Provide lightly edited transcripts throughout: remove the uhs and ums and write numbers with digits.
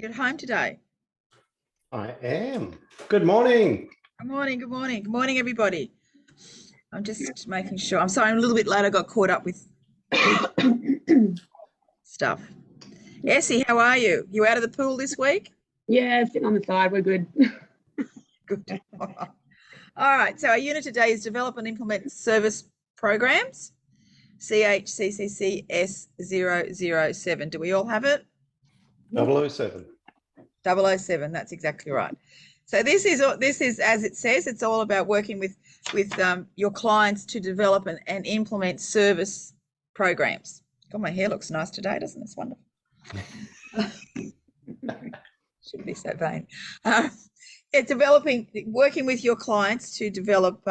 You're at home today? I am. Good morning. Good morning, good morning. Good morning, everybody. I'm just making sure. I'm sorry, I'm a little bit late. I got caught up with stuff. Essie, how are you? You out of the pool this week? Yeah, sitting on the side. We're good. Good. All right. So our unit today is develop and implement service programs. CHCCCS007. Do we all have it? 007. 007. That's exactly right. So this is as it says. It's all about working with your clients to develop and implement service programs. God, my hair looks nice today, doesn't it? It's wonderful. Shouldn't be so vain. It's working with your clients to develop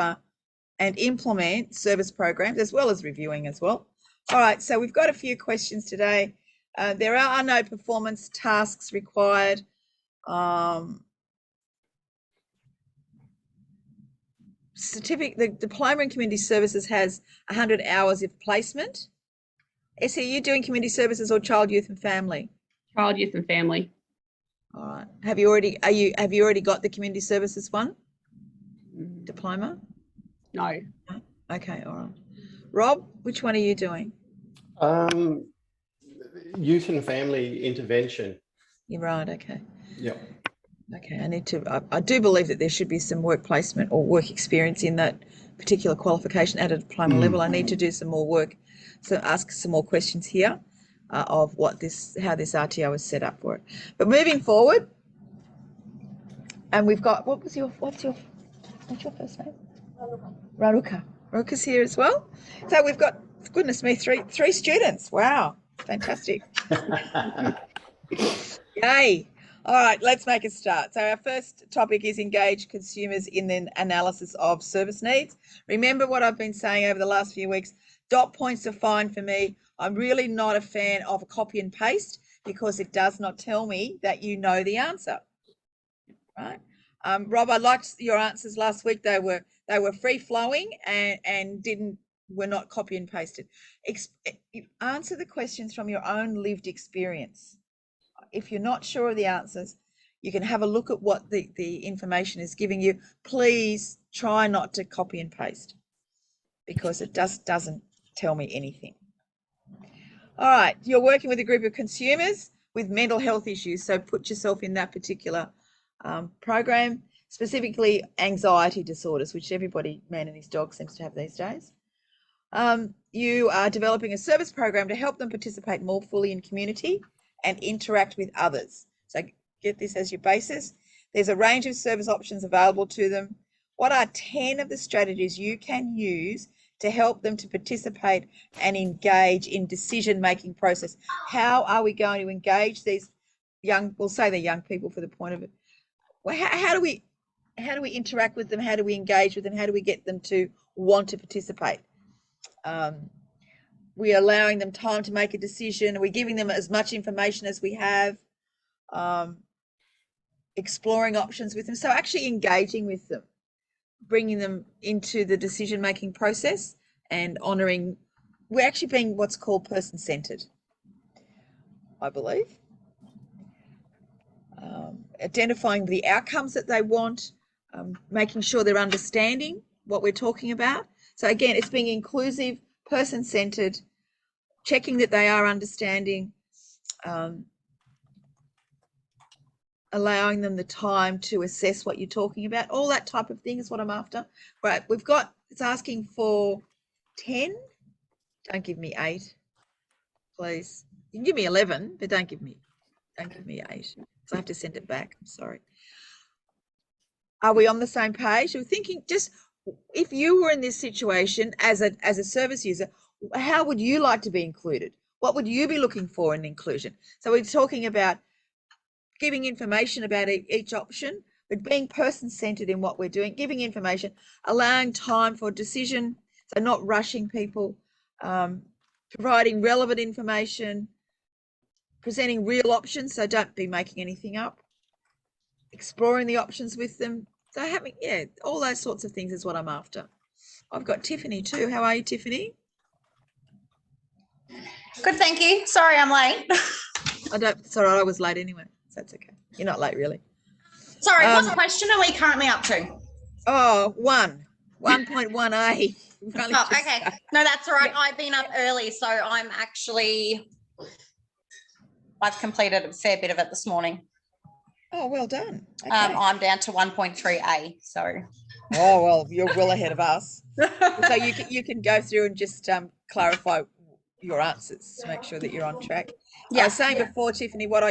and implement service programs, as well as reviewing as well. All right, so we've got a few questions today. There are no performance tasks required. The Diploma in Community Services has 100 hours of placement. Essie, are you doing community services or child, youth and family? Child, youth and family. All right. Have you already got the community services one? Diploma? No. Okay, all right. Rob, which one are you doing? Youth and family intervention. You're right, okay. Yeah. Okay, I do believe that there should be some work placement or work experience in that particular qualification at a diploma level. I need to do some more work, so ask some more questions here of how this RTO is set up for it. But moving forward, and we've got, what's your first name? Raruka. Raruka's here as well. So we've got, goodness me, three students. Wow, fantastic. Yay. All right, let's make a start. So our first topic is engage consumers in the analysis of service needs. Remember what I've been saying over the last few weeks, dot points are fine for me. I'm really not a fan of a copy and paste because it does not tell me that you know the answer, right? Rob, I liked your answers last week. They were free flowing and were not copy and pasted. Answer the questions from your own lived experience. If you're not sure of the answers, you can have a look at what the information is giving you. Please try not to copy and paste because it just doesn't tell me anything. All right, you're working with a group of consumers with mental health issues, so put yourself in that particular program, specifically anxiety disorders, which everybody, man and his dog, seems to have these days. You are developing a service program to help them participate more fully in community and interact with others. So get this as your basis. There's a range of service options available to them. What are 10 of the strategies you can use to help them to participate and engage in decision-making process? How are we going to engage these we'll say they're young people for the point of it. Well, how do we interact with them? How do we engage with them? How do we get them to want to participate? We're allowing them time to make a decision. Are we giving them as much information as we have? Exploring options with them. So actually engaging with them, bringing them into the decision-making process and honouring. We're actually being what's called person-centred, I believe. Identifying the outcomes that they want, making sure they're understanding what we're talking about. So again, it's being inclusive, person-centred, checking that they are understanding, allowing them the time to assess what you're talking about. All that type of thing is what I'm after. Right, it's asking for 10. Don't give me 8, please. You can give me 11, but don't give me 8. So I have to send it back. I'm sorry. Are we on the same page? We're thinking, just if you were in this situation as a service user, how would you like to be included? What would you be looking for in inclusion? So we're talking about giving information about each option, but being person-centered in what we're doing, giving information, allowing time for decision, so not rushing people, providing relevant information, presenting real options, so don't be making anything up, exploring the options with them. So having, all those sorts of things is what I'm after. I've got Tiffany too. How are you, Tiffany? Good, thank you. Sorry I'm late. It's all right, I was late anyway. So that's okay. You're not late, really. Sorry, what question are we currently up to? Oh, 1.1A. Oh, okay. No, that's all right. I've been up early, so I've completed a fair bit of it this morning. Oh, well done. Okay. I'm down to 1.3A, so. Oh, well, you're well ahead of us. So you can go through and just clarify your answers to make sure that you're on track. I was saying before, Tiffany, what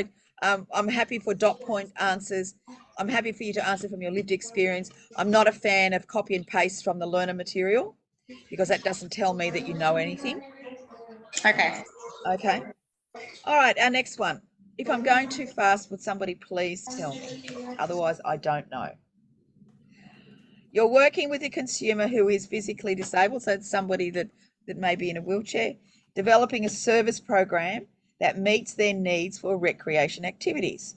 I'm happy for dot point answers. I'm happy for you to answer from your lived experience. I'm not a fan of copy and paste from the learner material because that doesn't tell me that you know anything. Okay. Okay. All right, our next one. If I'm going too fast, would somebody please tell me? Otherwise, I don't know. You're working with a consumer who is physically disabled, so it's somebody that may be in a wheelchair, developing a service program that meets their needs for recreation activities.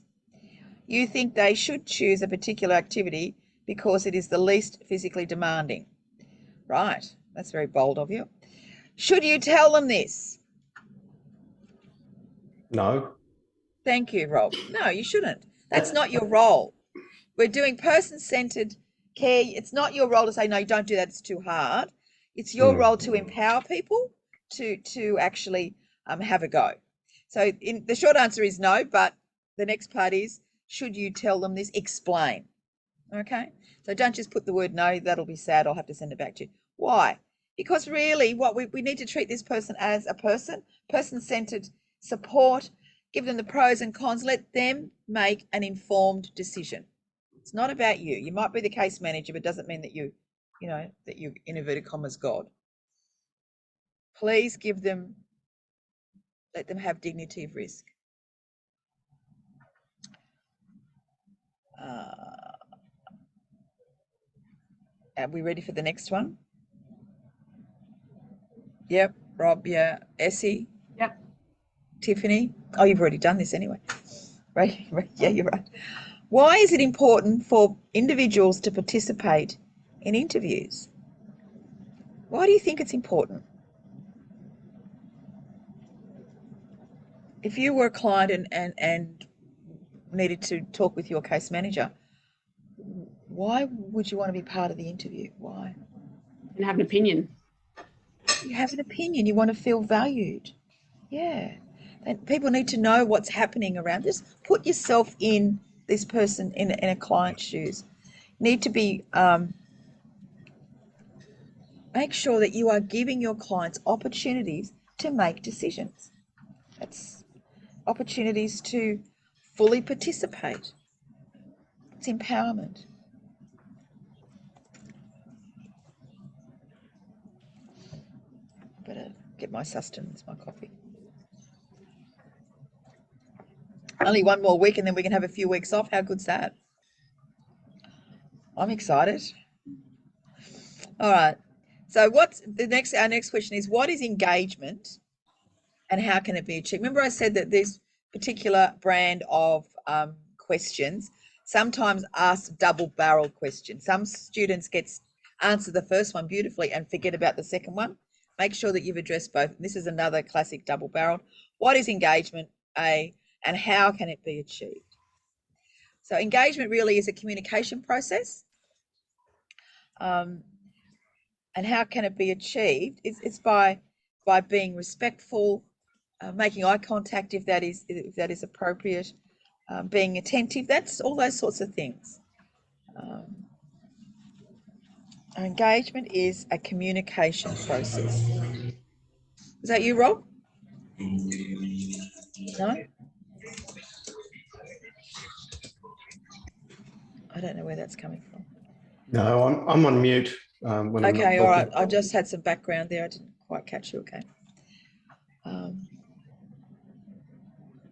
You think they should choose a particular activity because it is the least physically demanding. Right, that's very bold of you. Should you tell them this? No. Thank you, Rob. No, you shouldn't. That's not your role. We're doing person-centered care. It's not your role to say, no, you don't do that, it's too hard. It's your role to empower people to actually have a go. So the short answer is no, but the next part is, should you tell them this? Explain. Okay? So don't just put the word no, that'll be sad, I'll have to send it back to you. Why? Because really what we need to treat this person as a person-centered support, give them the pros and cons, let them make an informed decision. It's not about you. You might be the case manager, but it doesn't mean that you know, that you in inverted commas God. Please let them have dignity of risk. Are we ready for the next one? Yep. Rob, yeah. Essie? Yep. Tiffany? Oh, you've already done this anyway. Right. Yeah, you're right. Why is it important for individuals to participate in interviews? Why do you think it's important? If you were a client and needed to talk with your case manager, why would you want to be part of the interview? Why? And have an opinion. You have an opinion. You want to feel valued. Yeah. And people need to know what's happening around. Just put yourself in this person in a client's shoes. Need to be make sure that you are giving your clients opportunities to make decisions. That's opportunities to fully participate. It's empowerment. Better get my sustenance, my coffee. Only one more week and then we can have a few weeks off. How good's that? I'm excited. All right. So our next question is, what is engagement and how can it be achieved? Remember I said that this particular brand of questions sometimes ask double-barreled questions. Some students answer the first one beautifully and forget about the second one. Make sure that you've addressed both. This is another classic double-barreled. What is engagement, A, and how can it be achieved? So engagement really is a communication process. And how can it be achieved? It's by being respectful, making eye contact if that is appropriate, being attentive. That's all those sorts of things. Engagement is a communication process. Is that you, Rob? No? I don't know where that's coming from. No, I'm on mute. When I'm not Okay, all right. talking. I just had some background there. I didn't quite catch you. Okay.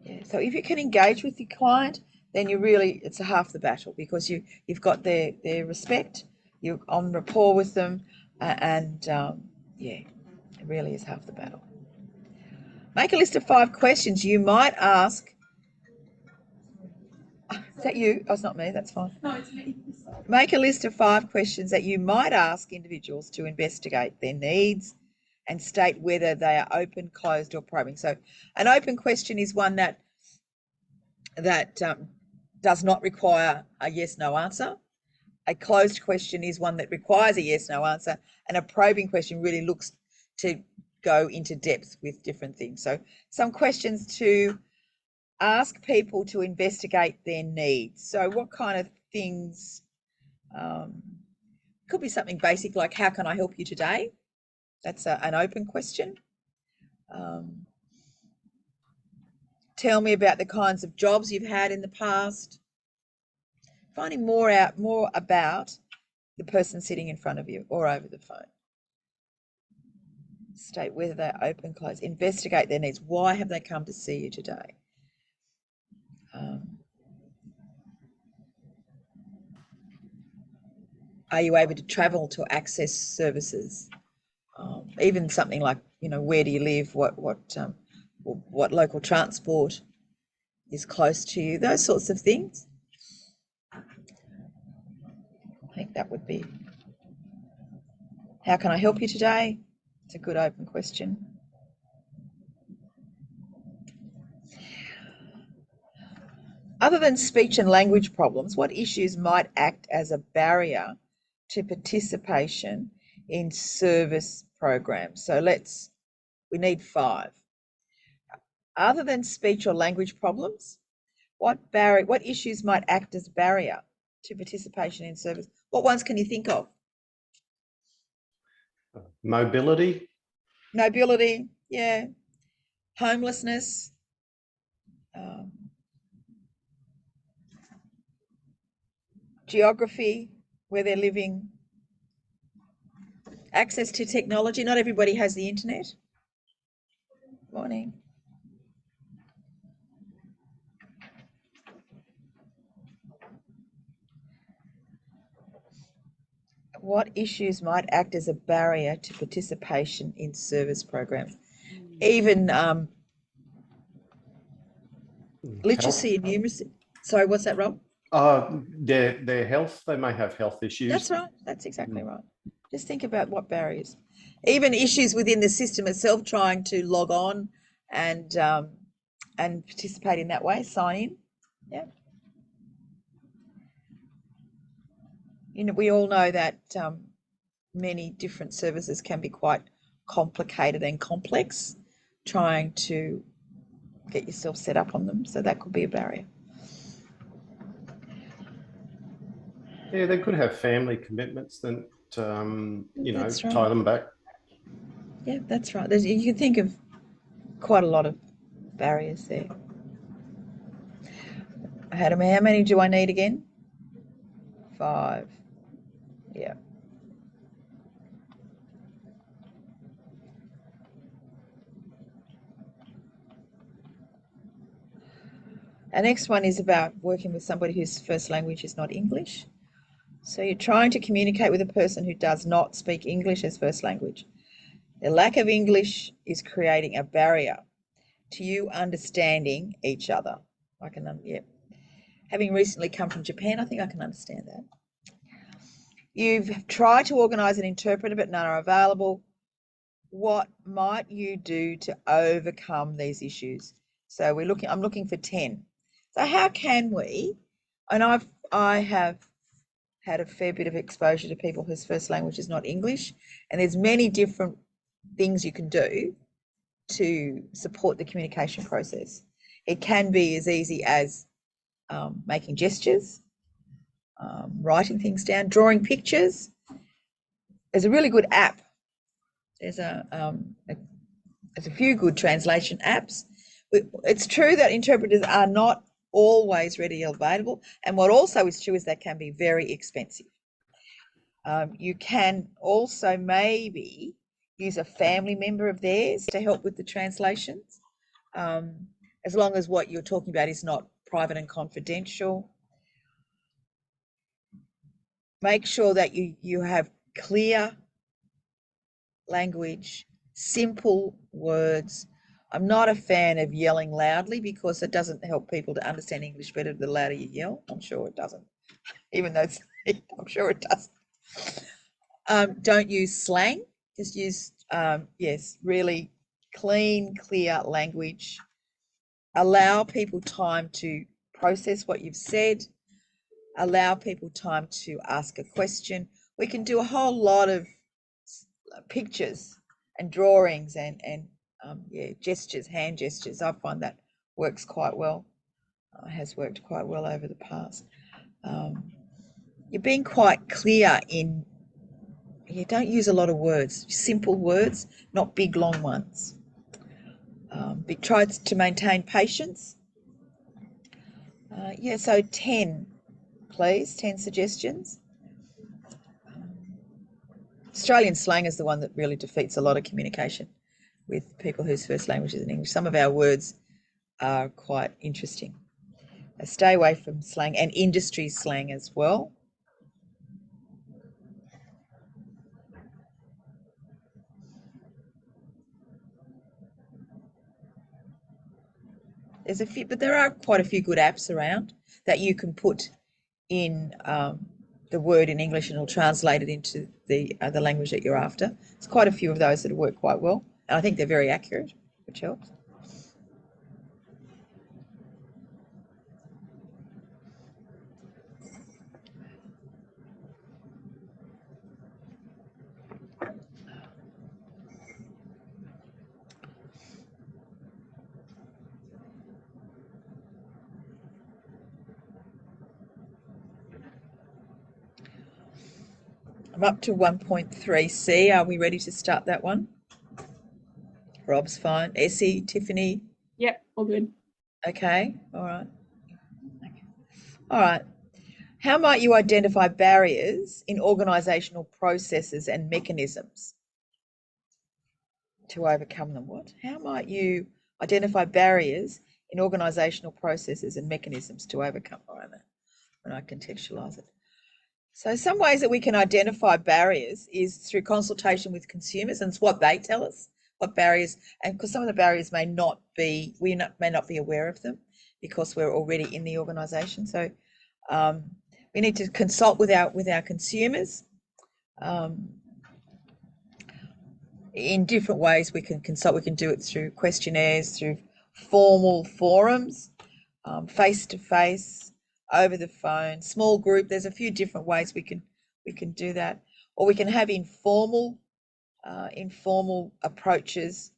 Yeah. So if you can engage with your client, then it's half the battle because you've got their respect, you're on rapport with them, and yeah, it really is half the battle. Make a list of 5 questions you might ask. Is that you? Oh, it's not me. That's fine. No, it's me. Make a list of 5 questions that you might ask individuals to investigate their needs and state whether they are open, closed, or probing. So an open question is one that that does not require a yes/no answer. A closed question is one that requires a yes/no answer, and a probing question really looks to go into depth with different things. So some questions to ask people to investigate their needs. So what kind of things, could be something basic like, how can I help you today? That's an open question. Tell me about the kinds of jobs you've had in the past. Finding more about the person sitting in front of you or over the phone. State whether they're open, close. Investigate their needs. Why have they come to see you today? Are you able to travel to access services? Even something like, where do you live? What local transport is close to you? Those sorts of things. I think that would be. How can I help you today? It's a good open question. Other than speech and language problems, what issues might act as a barrier to participation in service programs? So we need 5. Other than speech or language problems, what issues might act as a barrier to participation in service? What ones can you think of? Mobility. Mobility, yeah. Homelessness. Geography, where they're living. Access to technology. Not everybody has the internet. Morning. What issues might act as a barrier to participation in service programs? Even literacy and numeracy. Sorry, what's that, Rob? Their health. They may have health issues. That's right. That's exactly right. Just think about what barriers. Even issues within the system itself, trying to log on and participate in that way, sign in. Yeah. We all know that many different services can be quite complicated and complex, trying to get yourself set up on them. So that could be a barrier. Yeah, they could have family commitments that, That's right. tie them back. Yeah, that's right. You can think of quite a lot of barriers there. How many do I need again? 5. Yeah. Our next one is about working with somebody whose first language is not English. So you're trying to communicate with a person who does not speak English as first language. The lack of English is creating a barrier to you understanding each other. Having recently come from Japan, I think I can understand that. You've tried to organise an interpreter, but none are available. What might you do to overcome these issues? So I'm looking for 10. So how can we, and I have had a fair bit of exposure to people whose first language is not English, and there's many different things you can do to support the communication process. It can be as easy as making gestures, writing things down, drawing pictures. There's a really good app. There's a few good translation apps. It's true that interpreters are not always readily available, and what also is true is they can be very expensive. You can also maybe use a family member of theirs to help with the translations, as long as what you're talking about is not private and confidential. Make sure that you have clear language, simple words. I'm not a fan of yelling loudly because it doesn't help people to understand English better the louder you yell. I'm sure it doesn't, even though I'm sure it does. Don't use slang. Just use, really clean, clear language. Allow people time to process what you've said, allow people time to ask a question. We can do a whole lot of pictures and drawings and gestures, hand gestures. I find that works quite well, has worked quite well over the past. You're being quite clear in, you don't use a lot of words, simple words, not big long ones. Try to maintain patience. So 10, please, 10 suggestions. Australian slang is the one that really defeats a lot of communication with people whose first language is in English. Some of our words are quite interesting. Stay away from slang and industry slang as well. There's a few, but there are quite a few good apps around that you can put in the word in English and it'll translate it into the language that you're after. There's quite a few of those that work quite well, and I think they're very accurate, which helps. I'm up to 1.3C. Are we ready to start that one? Rob's fine. Essie, Tiffany? Yep, all good. Okay, all right. Okay. All right. How might you identify barriers in organisational processes and mechanisms to overcome them? What? How might you identify barriers in organisational processes and mechanisms to overcome them? When I contextualise it. So some ways that we can identify barriers is through consultation with consumers, and it's what they tell us, what barriers, and because some of the barriers may not be, we may not be aware of them because we're already in the organisation. So we need to consult with our consumers. In different ways we can consult. We can do it through questionnaires, through formal forums, face-to-face, over the phone, small group. There's a few different ways we can do that, or we can have informal approaches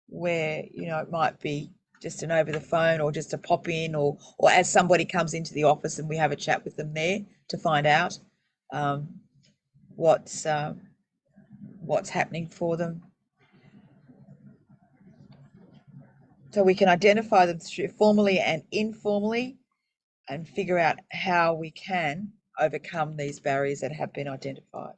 where it might be just an over the phone or just a pop in, or as somebody comes into the office and we have a chat with them there to find out what's happening for them. So we can identify them through formally and informally and figure out how we can overcome these barriers that have been identified.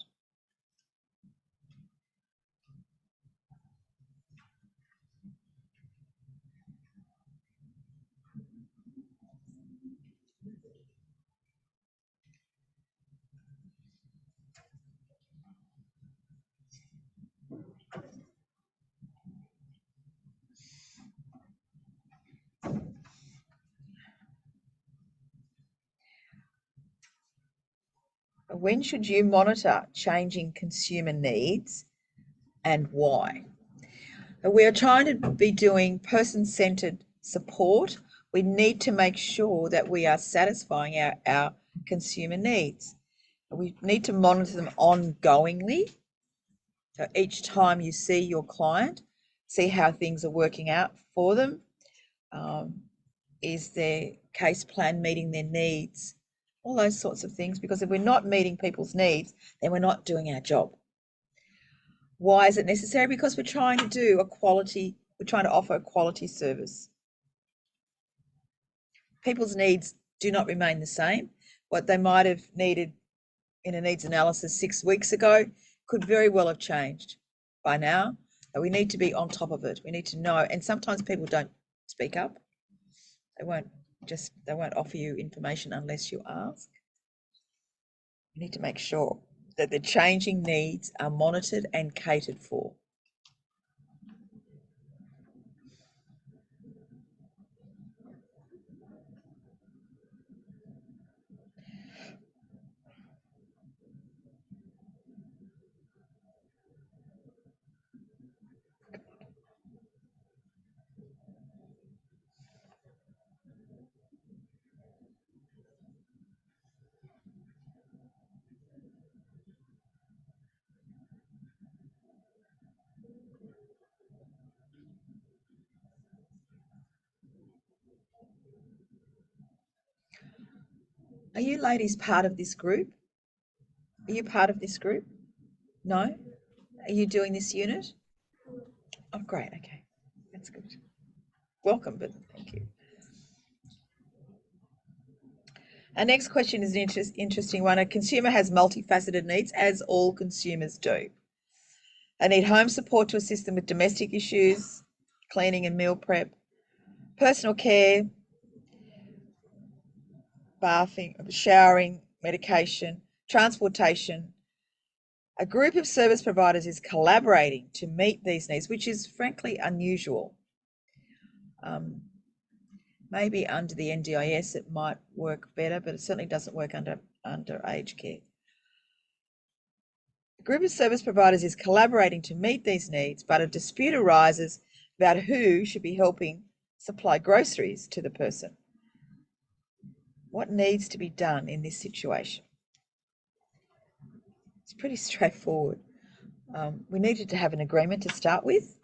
When should you monitor changing consumer needs and why? We are trying to be doing person-centered support. We need to make sure that we are satisfying our consumer needs. We need to monitor them ongoingly. So each time you see your client, see how things are working out for them. Is their case plan meeting their needs? All those sorts of things, because if we're not meeting people's needs, then we're not doing our job. Why is it necessary? Because we're trying to do we're trying to offer a quality service. People's needs do not remain the same. What they might have needed in a needs analysis 6 weeks ago could very well have changed by now. So we need to be on top of it. We need to know, and sometimes people don't speak up. They won't offer you information unless you ask. You need to make sure that the changing needs are monitored and catered for. Are you ladies part of this group? Are you part of this group? No? Are you doing this unit? Oh, great. Okay. That's good. Welcome, but thank you. Our next question is an interesting one. A consumer has multifaceted needs, as all consumers do. They need home support to assist them with domestic issues, cleaning and meal prep, personal care, bathing, showering, medication, transportation. A group of service providers is collaborating to meet these needs, which is frankly unusual. Maybe under the NDIS it might work better, but it certainly doesn't work under aged care. A group of service providers is collaborating to meet these needs, but a dispute arises about who should be helping supply groceries to the person. What needs to be done in this situation? It's pretty straightforward. We needed to have an agreement to start with,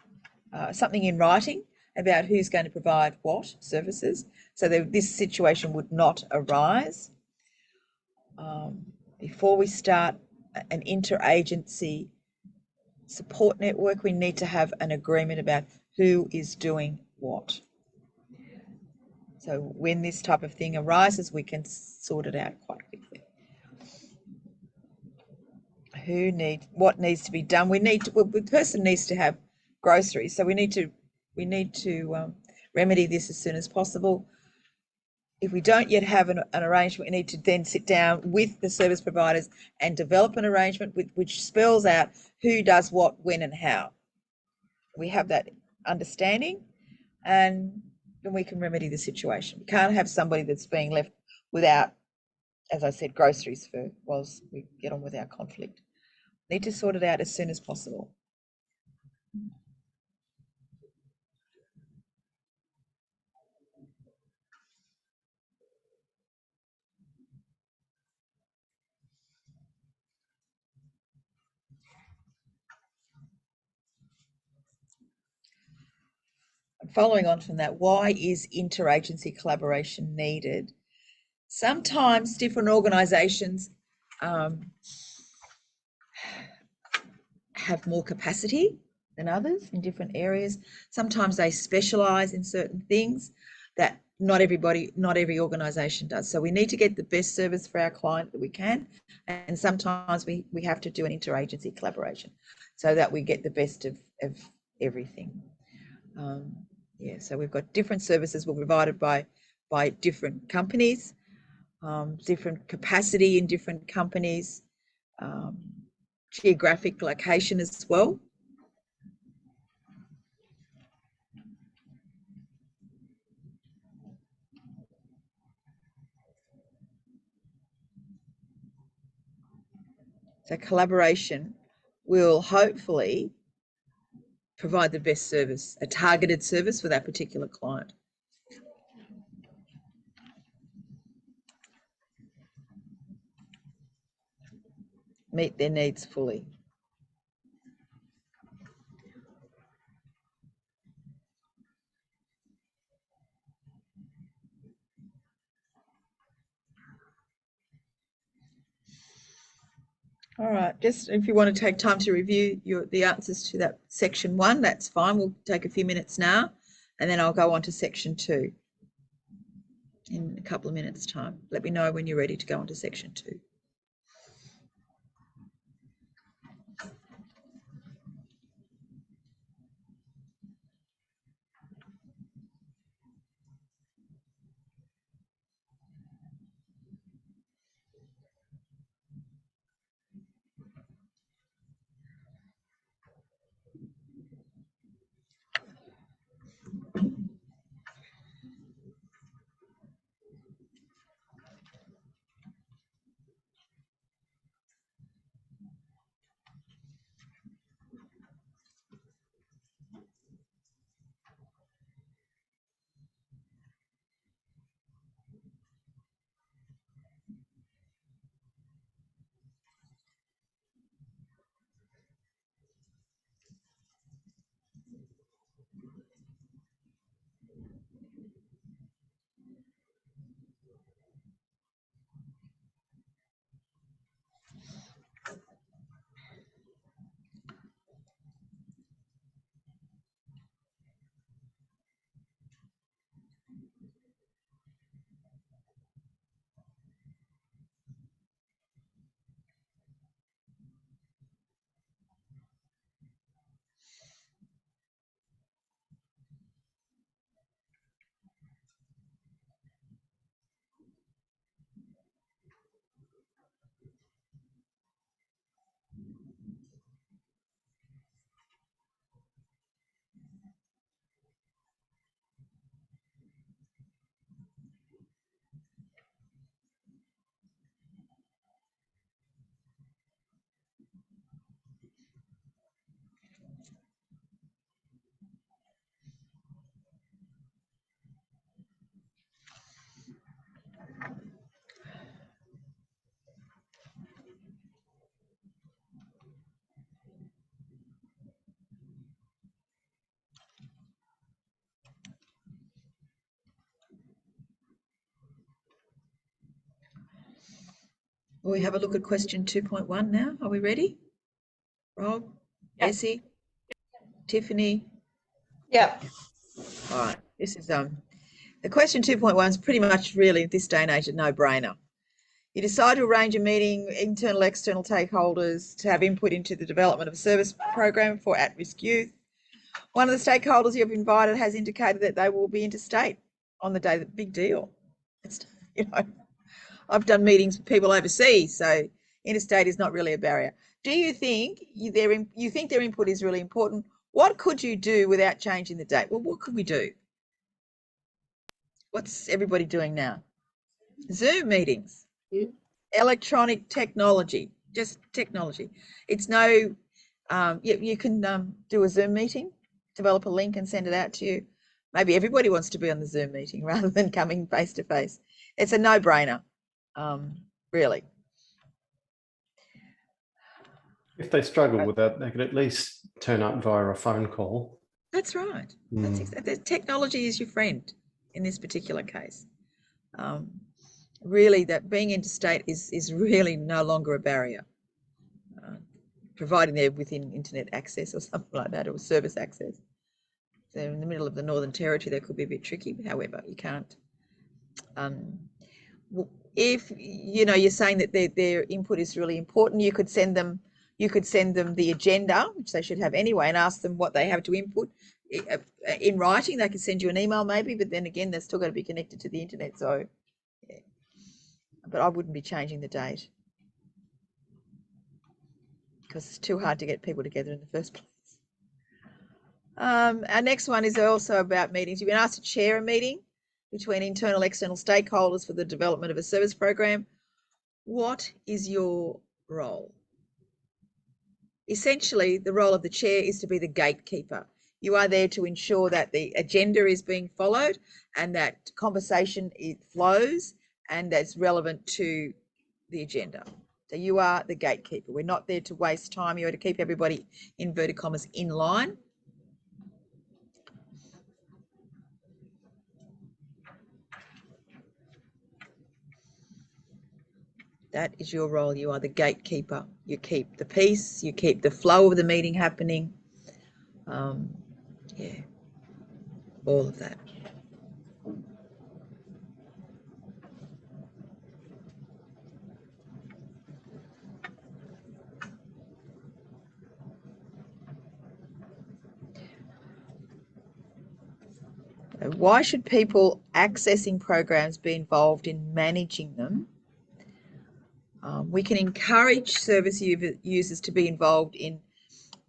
something in writing about who's going to provide what services, so that this situation would not arise. Before we start an interagency support network, we need to have an agreement about who is doing what. So when this type of thing arises, we can sort it out quite quickly. What needs to be done? The person needs to have groceries, so we need to remedy this as soon as possible. If we don't yet have an arrangement, we need to then sit down with the service providers and develop an arrangement which spells out who does what, when and how. We have that understanding, and then we can remedy the situation. We can't have somebody that's being left without, as I said, groceries whilst we get on with our conflict. Need to sort it out as soon as possible. Following on from that, why is interagency collaboration needed? Sometimes different organisations have more capacity than others in different areas. Sometimes they specialise in certain things that not every organisation does. So we need to get the best service for our client that we can, and sometimes we have to do an interagency collaboration so that we get the best of everything. So we've got different services were provided by different companies, different capacity in different companies, geographic location as well. So collaboration will hopefully provide the best service, a targeted service for that particular client. Meet their needs fully. All right, just if you want to take time to review the answers to that section 1, that's fine. We'll take a few minutes now, and then I'll go on to section 2 in a couple of minutes' time. Let me know when you're ready to go on to section 2. Will we have a look at question 2.1 now? Are we ready? Rob, Yep. Essie, Tiffany. Yep. All right. This is the question 2.1 is pretty much really at this day and age a no-brainer. You decide to arrange a meeting, internal, external stakeholders to have input into the development of a service program for at-risk youth. One of the stakeholders you've invited has indicated that they will be interstate on the day. Big deal. It's, you know, I've done meetings with people overseas, so interstate is not really a barrier. Do you think their input is really important? What could you do without changing the date? Well, what could we do? What's everybody doing now? Zoom meetings, electronic technology, just technology. It's no, you can do a Zoom meeting, develop a link and send it out to you. Maybe everybody wants to be on the Zoom meeting rather than coming face to face. It's a no-brainer, really. If they struggle with that, they could at least turn up via a phone call. That's right. That's exactly. Technology is your friend in this particular case. Really, that being interstate is really no longer a barrier, providing they're within internet access or something like that, or service access. So in the middle of the Northern Territory, that could be a bit tricky. However, you can't. If you're saying that their input is really important, you could send them the agenda, which they should have anyway, and ask them what they have to input in writing. They can send you an email maybe, but then again, they're still got to be connected to the internet. So, yeah. But I wouldn't be changing the date because it's too hard to get people together in the first place. Our next one is also about meetings. You've been asked to chair a meeting between internal, external stakeholders for the development of a service program. What is your role? Essentially, the role of the chair is to be the gatekeeper. You are there to ensure that the agenda is being followed and that conversation flows and that's relevant to the agenda. So you are the gatekeeper. We're not there to waste time. You are to keep everybody, inverted commas, in line. That is your role. You are the gatekeeper. You keep the peace. You keep the flow of the meeting happening. Yeah, all of that. Why should people accessing programs be involved in managing them? We can encourage service users to be involved in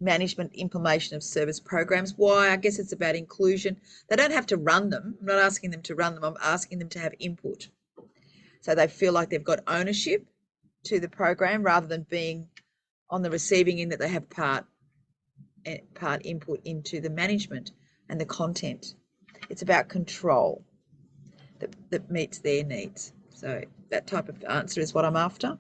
management implementation of service programs. Why? I guess it's about inclusion. They don't have to run them. I'm not asking them to run them. I'm asking them to have input. So they feel like they've got ownership to the program rather than being on the receiving end, that they have part input into the management and the content. It's about control that meets their needs. So that type of answer is what I'm after.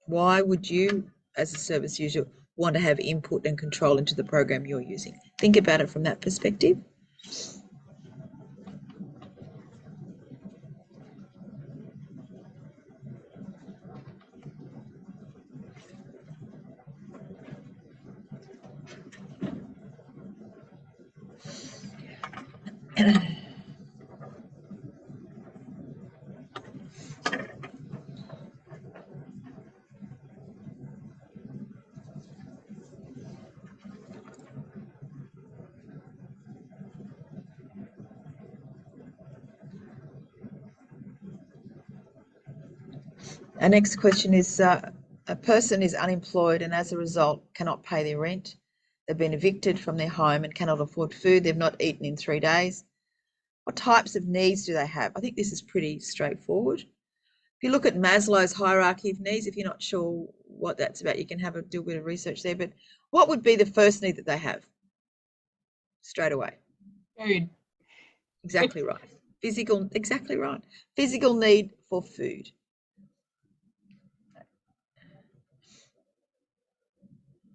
Why would you, as a service user, want to have input and control into the program you're using? Think about it from that perspective. Our next question is, a person is unemployed and as a result cannot pay their rent. They've been evicted from their home and cannot afford food. They've not eaten in 3 days. What types of needs do they have? I think this is pretty straightforward. If you look at Maslow's hierarchy of needs, if you're not sure what that's about, you can do a bit of research there. But what would be the first need that they have? Straight away. Food. Exactly right. Exactly right. Physical need for food.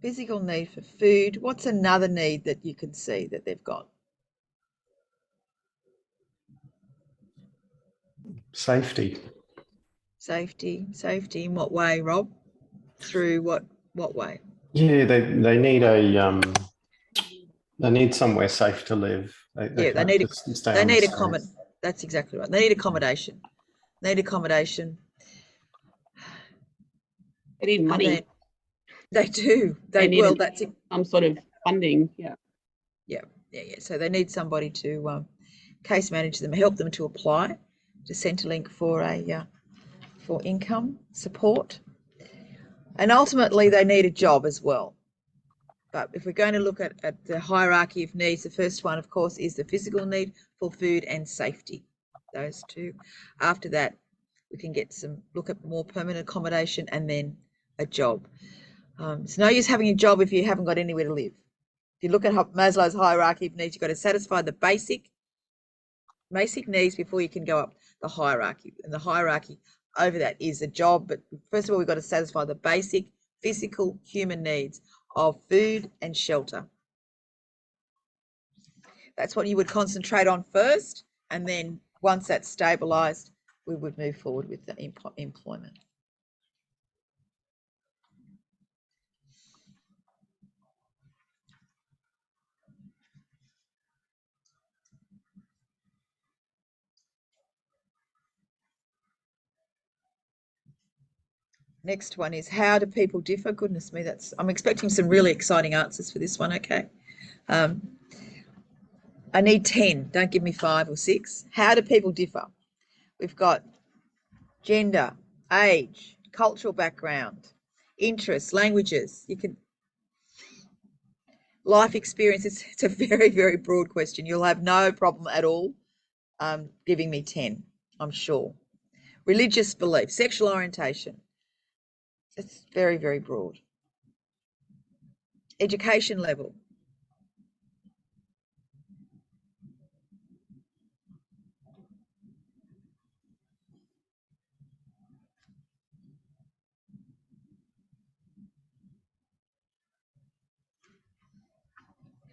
Physical need for food. What's another need that you can see that they've got? Safety. Safety in what way, Rob? Through what way? Yeah, they need they need somewhere safe to live. They can't just stay on the streets. That's exactly right. They need accommodation. They need accommodation. They need money. They do. That's some sort of funding. Yeah. So they need somebody to case manage them, help them to apply to Centrelink for income support, and ultimately they need a job as well. But if we're going to look at the hierarchy of needs, the first one, of course, is the physical need for food and safety. Those two. After that, we can look at more permanent accommodation and then a job. It's no use having a job if you haven't got anywhere to live. If you look at Maslow's hierarchy of needs, you've got to satisfy the basic needs before you can go up the hierarchy. And the hierarchy over that is a job. But first of all, we've got to satisfy the basic physical human needs of food and shelter. That's what you would concentrate on first. And then once that's stabilised, we would move forward with the employment. Next one is, how do people differ? Goodness me, I'm expecting some really exciting answers for this one. Okay. I need 10. Don't give me 5 or 6. How do people differ? We've got gender, age, cultural background, interests, languages. Life experience. It's a very, very broad question. You'll have no problem at all giving me 10, I'm sure. Religious belief, sexual orientation. It's very, very broad. Education level.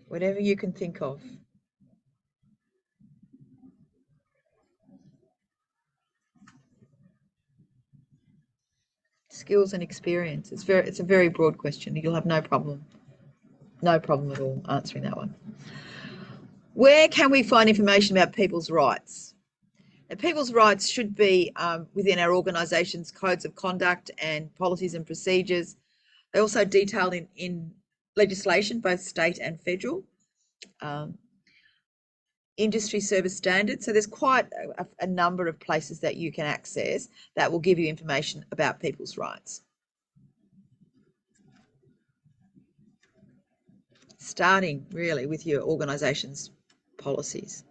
Whatever you can think of. Skills and experience. It's a very broad question. You'll have no problem at all answering that one. Where can we find information about people's rights? Now, people's rights should be within our organisation's codes of conduct and policies and procedures. They're also detailed in legislation, both state and federal. Industry service standards. So there's quite a number of places that you can access that will give you information about people's rights. Starting really with your organisation's policies.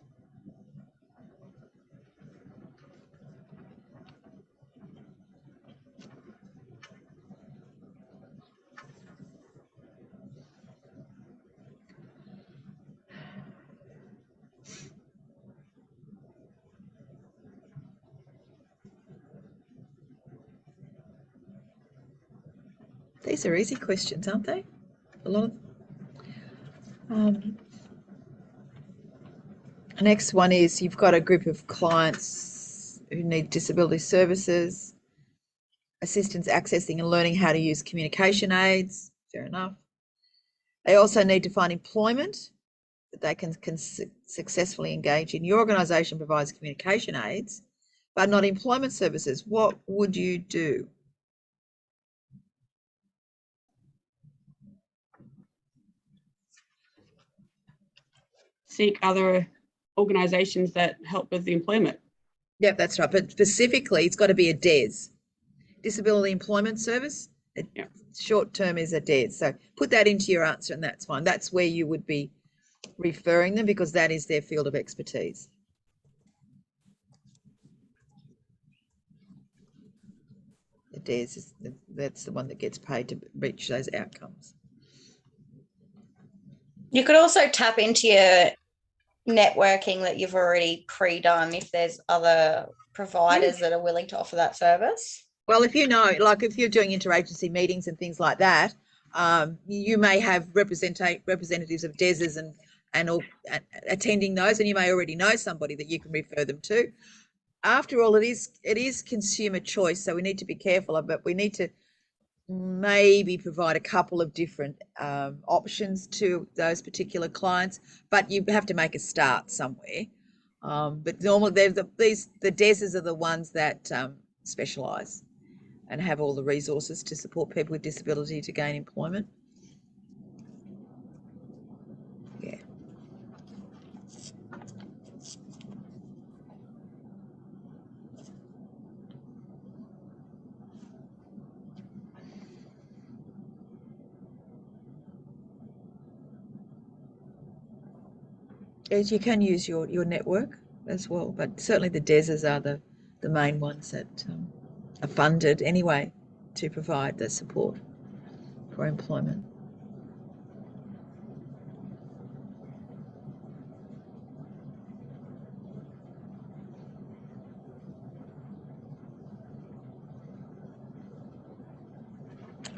These are easy questions, aren't they? A lot of the next one is, you've got a group of clients who need disability services, assistance accessing and learning how to use communication aids. Fair enough. They also need to find employment that they can successfully engage in. Your organisation provides communication aids, but not employment services. What would you do? Seek other organisations that help with the employment. Yep, that's right. But specifically, it's got to be a DES, Disability Employment Service. Yeah. Short term is a DES. So put that into your answer and that's fine. That's where you would be referring them, because that is their field of expertise. The DES that's the one that gets paid to reach those outcomes. You could also tap into your networking that you've already pre-done if there's other providers that are willing to offer that service. Well, if you know, like if you're doing interagency meetings and things like that, you may have representatives of DESs and attending those, and you may already know somebody that you can refer them to. after all, it is consumer choice, so we need to be careful of it. We need to maybe provide a couple of different options to those particular clients, but you have to make a start somewhere. But normally, the DESs are the ones that specialise and have all the resources to support people with disability to gain employment. Yeah. As you can use your network as well, but certainly the DESs are the main ones that are funded anyway to provide the support for employment.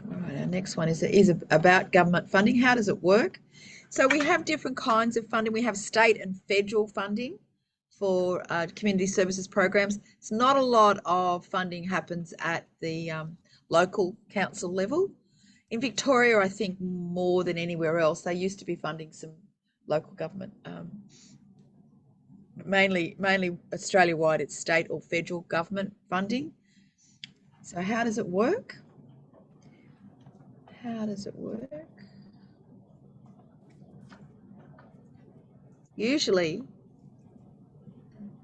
All right, our next one is about government funding. How does it work? So we have different kinds of funding. We have state and federal funding for community services programs. It's not a lot of funding happens at the local council level. In Victoria, I think more than anywhere else, they used to be funding some local government, mainly Australia-wide, it's state or federal government funding. So how does it work? How does it work? Usually,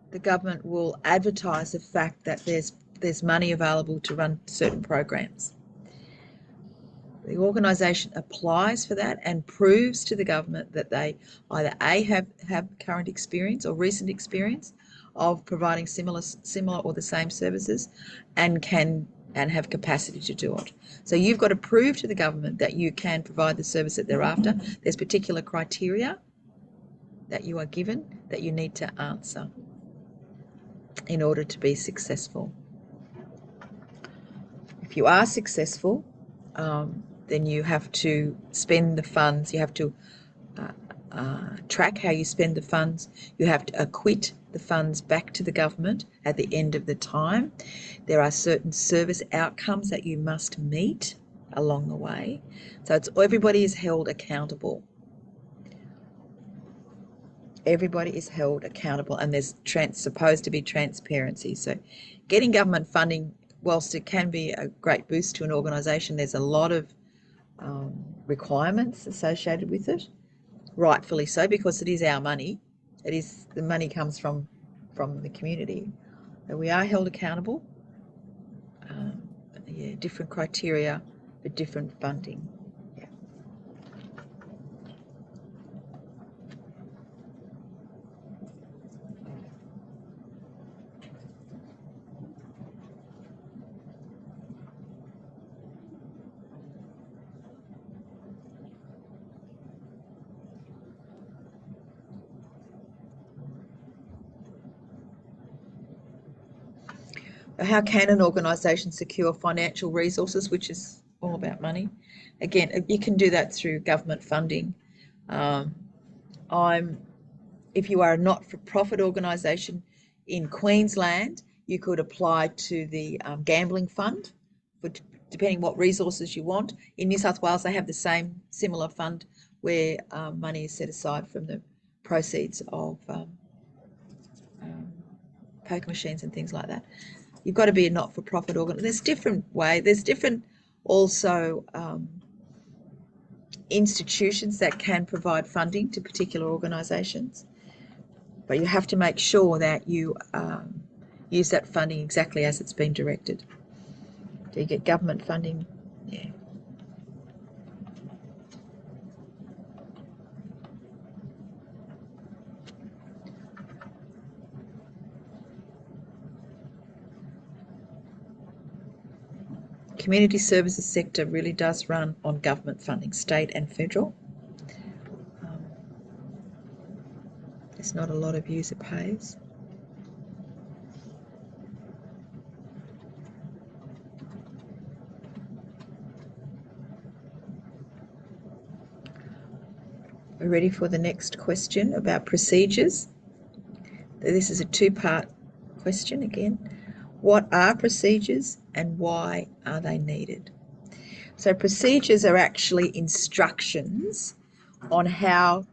the government will advertise the fact that there's money available to run certain programs. The organisation applies for that and proves to the government that they either A, have current experience or recent experience of providing similar or the same services, and have capacity to do it. So you've got to prove to the government that you can provide the service that they're after. There's particular criteria that you are given that you need to answer in order to be successful. If you are successful, then you have to spend the funds. You have to track how you spend the funds. You have to acquit the funds back to the government at the end of the time. There are certain service outcomes that you must meet along the way. So everybody is held accountable. Everybody is held accountable, and there's supposed to be transparency. So getting government funding, whilst it can be a great boost to an organisation, there's a lot of requirements associated with it, rightfully so, because it is our money. The money comes from the community. So we are held accountable. Different criteria for different funding. Yeah. How can an organisation secure financial resources, which is all about money? Again, you can do that through government funding. If you are a not-for-profit organisation in Queensland, you could apply to the gambling fund, depending what resources you want. In New South Wales, they have the similar fund where money is set aside from the proceeds of poker machines and things like that. You've got to be a not-for-profit organisation. There's different ways. There's different also institutions that can provide funding to particular organisations, but you have to make sure that you use that funding exactly as it's been directed. Do you get government funding? Yeah. Community services sector really does run on government funding, state and federal. There's not a lot of user pays. We're ready for the next question about procedures. This is a two-part question again. What are procedures and why are they needed? So procedures are actually instructions on how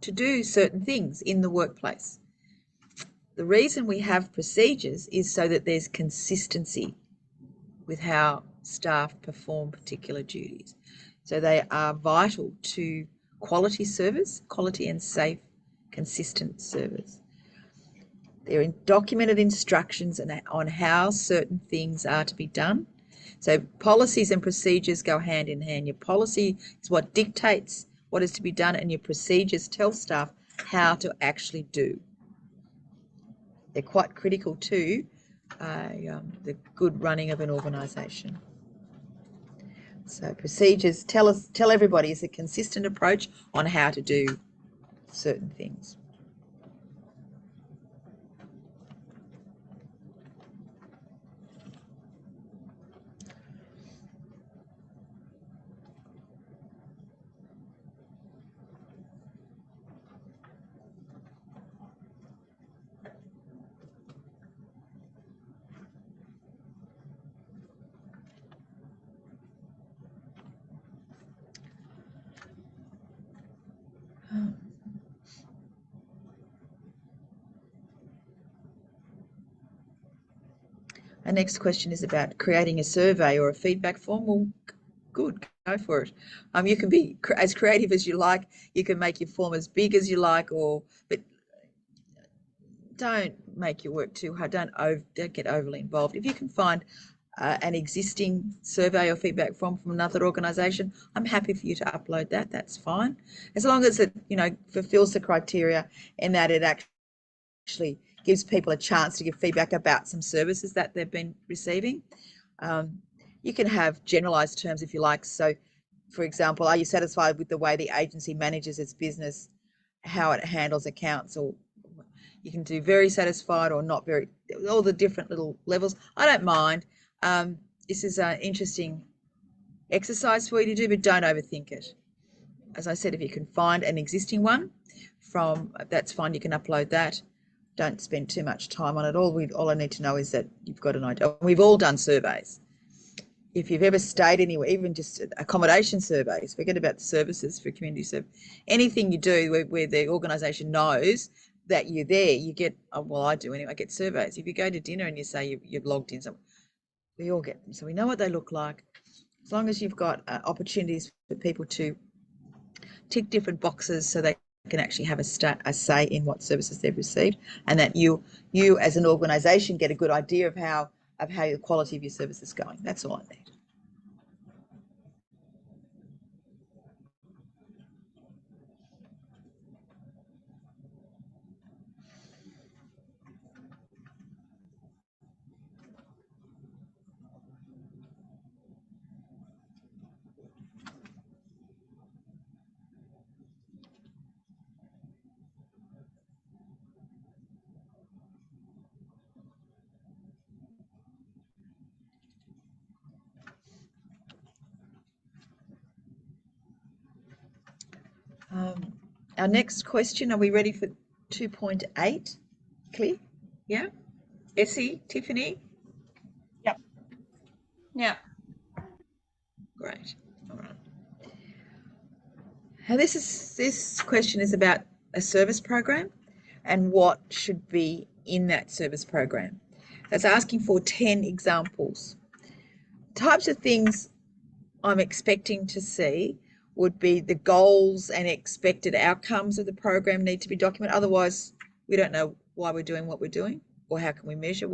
to do certain things in the workplace. The reason we have procedures is so that there's consistency with how staff perform particular duties. So they are vital to quality service, quality and safe, consistent service. They're documented instructions on how certain things are to be done. So policies and procedures go hand in hand. Your policy is what dictates what is to be done, and your procedures tell staff how to actually do. They're quite critical to the good running of an organisation. So procedures tell everybody is a consistent approach on how to do certain things. Our next question is about creating a survey or a feedback form. Well, good, go for it. You can be as creative as you like. You can make your form as big as you like, but don't make your work too hard. Don't get overly involved. If you can find an existing survey or feedback form from another organisation, I'm happy for you to upload that. That's fine, as long as it fulfills the criteria and that it actually gives people a chance to give feedback about some services that they've been receiving. You can have generalised terms if you like. So, for example, are you satisfied with the way the agency manages its business, how it handles accounts, or you can do very satisfied or not very, all the different little levels. I don't mind. This is an interesting exercise for you to do, but don't overthink it. As I said, if you can find an existing one that's fine, you can upload that. Don't spend too much time on it. All I need to know is that you've got an idea. We've all done surveys. If you've ever stayed anywhere, even just accommodation surveys, forget about the services for community service. Anything you do where the organisation knows that you're there, you get, well, I do anyway, I get surveys. If you go to dinner and you say you've logged in, we all get them. So we know what they look like. As long as you've got opportunities for people to tick different boxes so they can actually have a say in what services they've received, and that you as an organisation get a good idea of how the quality of your service is going. That's all I need. Our next question, are we ready for 2.8? Clear? Yeah? Essie, Tiffany? Yep. Yeah. Great. All right. Now this question is about a service program and what should be in that service program. That's asking for 10 examples. Types of things I'm expecting to see would be the goals and expected outcomes of the program need to be documented. Otherwise, we don't know why we're doing what we're doing, or how can we measure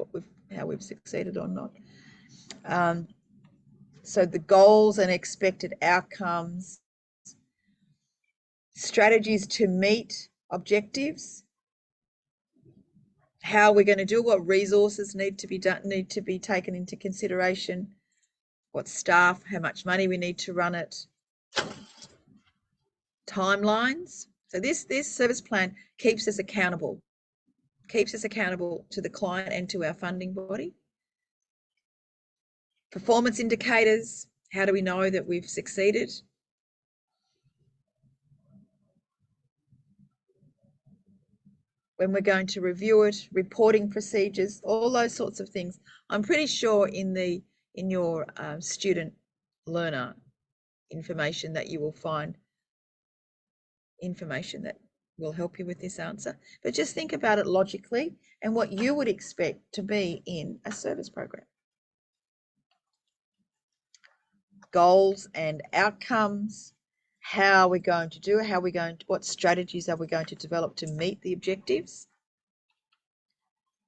how we've succeeded or not. So the goals and expected outcomes, strategies to meet objectives, how we're going to do, what resources need to be taken into consideration, what staff, how much money we need to run it, timelines. So this service plan keeps us accountable to the client and to our funding body. Performance indicators, how do we know that we've succeeded? when we're going to review it, reporting procedures, all those sorts of things. I'm pretty sure in your student learner information that you will find information that will help you with this answer. But just think about it logically and what you would expect to be in a service program. Goals and outcomes, how we're going to do it, what strategies are we going to develop to meet the objectives?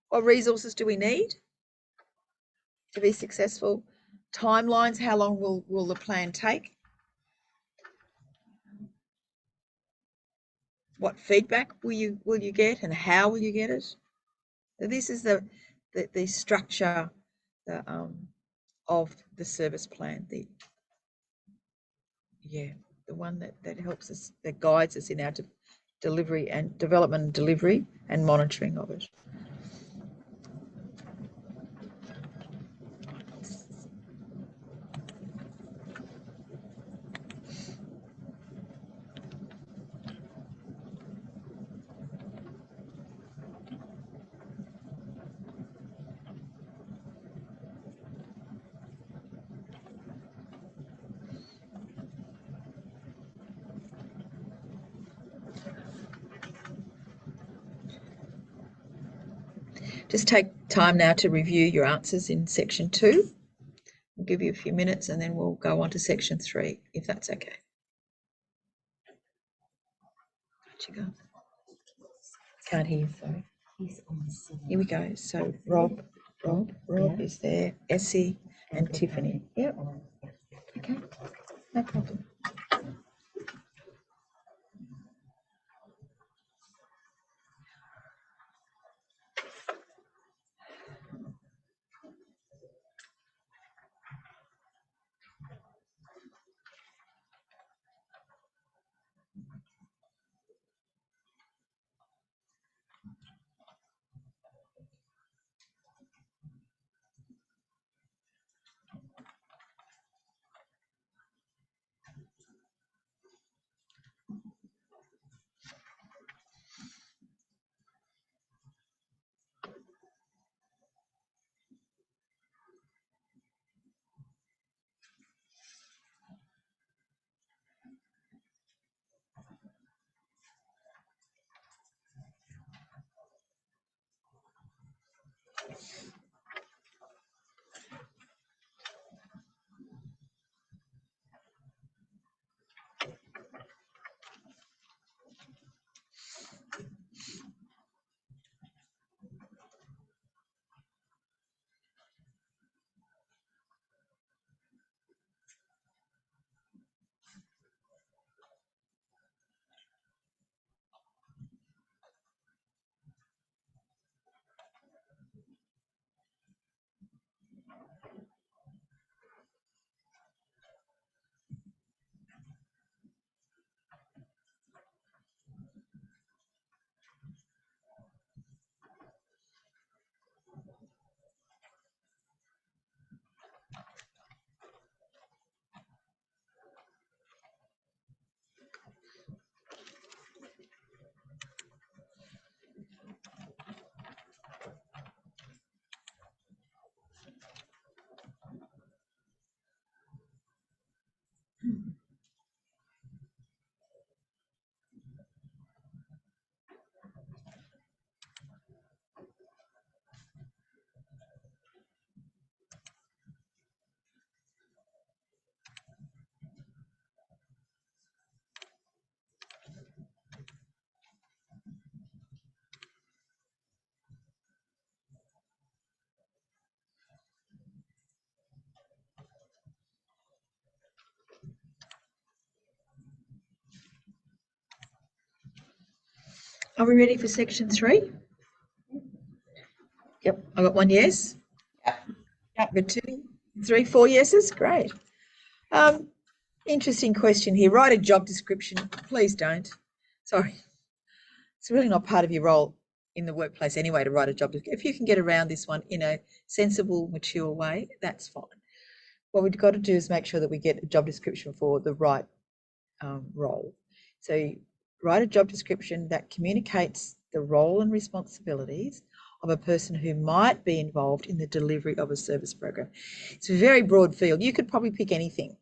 What resources do we need to be successful? Timelines, how long will the plan take? What feedback will you get and how will you get it? So this is the structure of the service plan, the one that helps us, that guides us in our delivery and development and delivery and monitoring of it. Just take time now to review your answers in section 2. We'll give you a few minutes and then we'll go on to section 3, if that's okay. Where'd you go? Can't hear you, sorry. Here we go. So Rob is there, Essie and Tiffany. Yep. Okay, no problem. Are we ready for section 3? Yep, I got 1 yes. Yep. I've got 2, 3, 4 yeses. Great. Interesting question here. Write a job description. Please don't. Sorry. It's really not part of your role in the workplace anyway to write a job description. If you can get around this one in a sensible, mature way, that's fine. What we've got to do is make sure that we get a job description for the right role. So write a job description that communicates the role and responsibilities of a person who might be involved in the delivery of a service program. It's a very broad field. You could probably pick anything.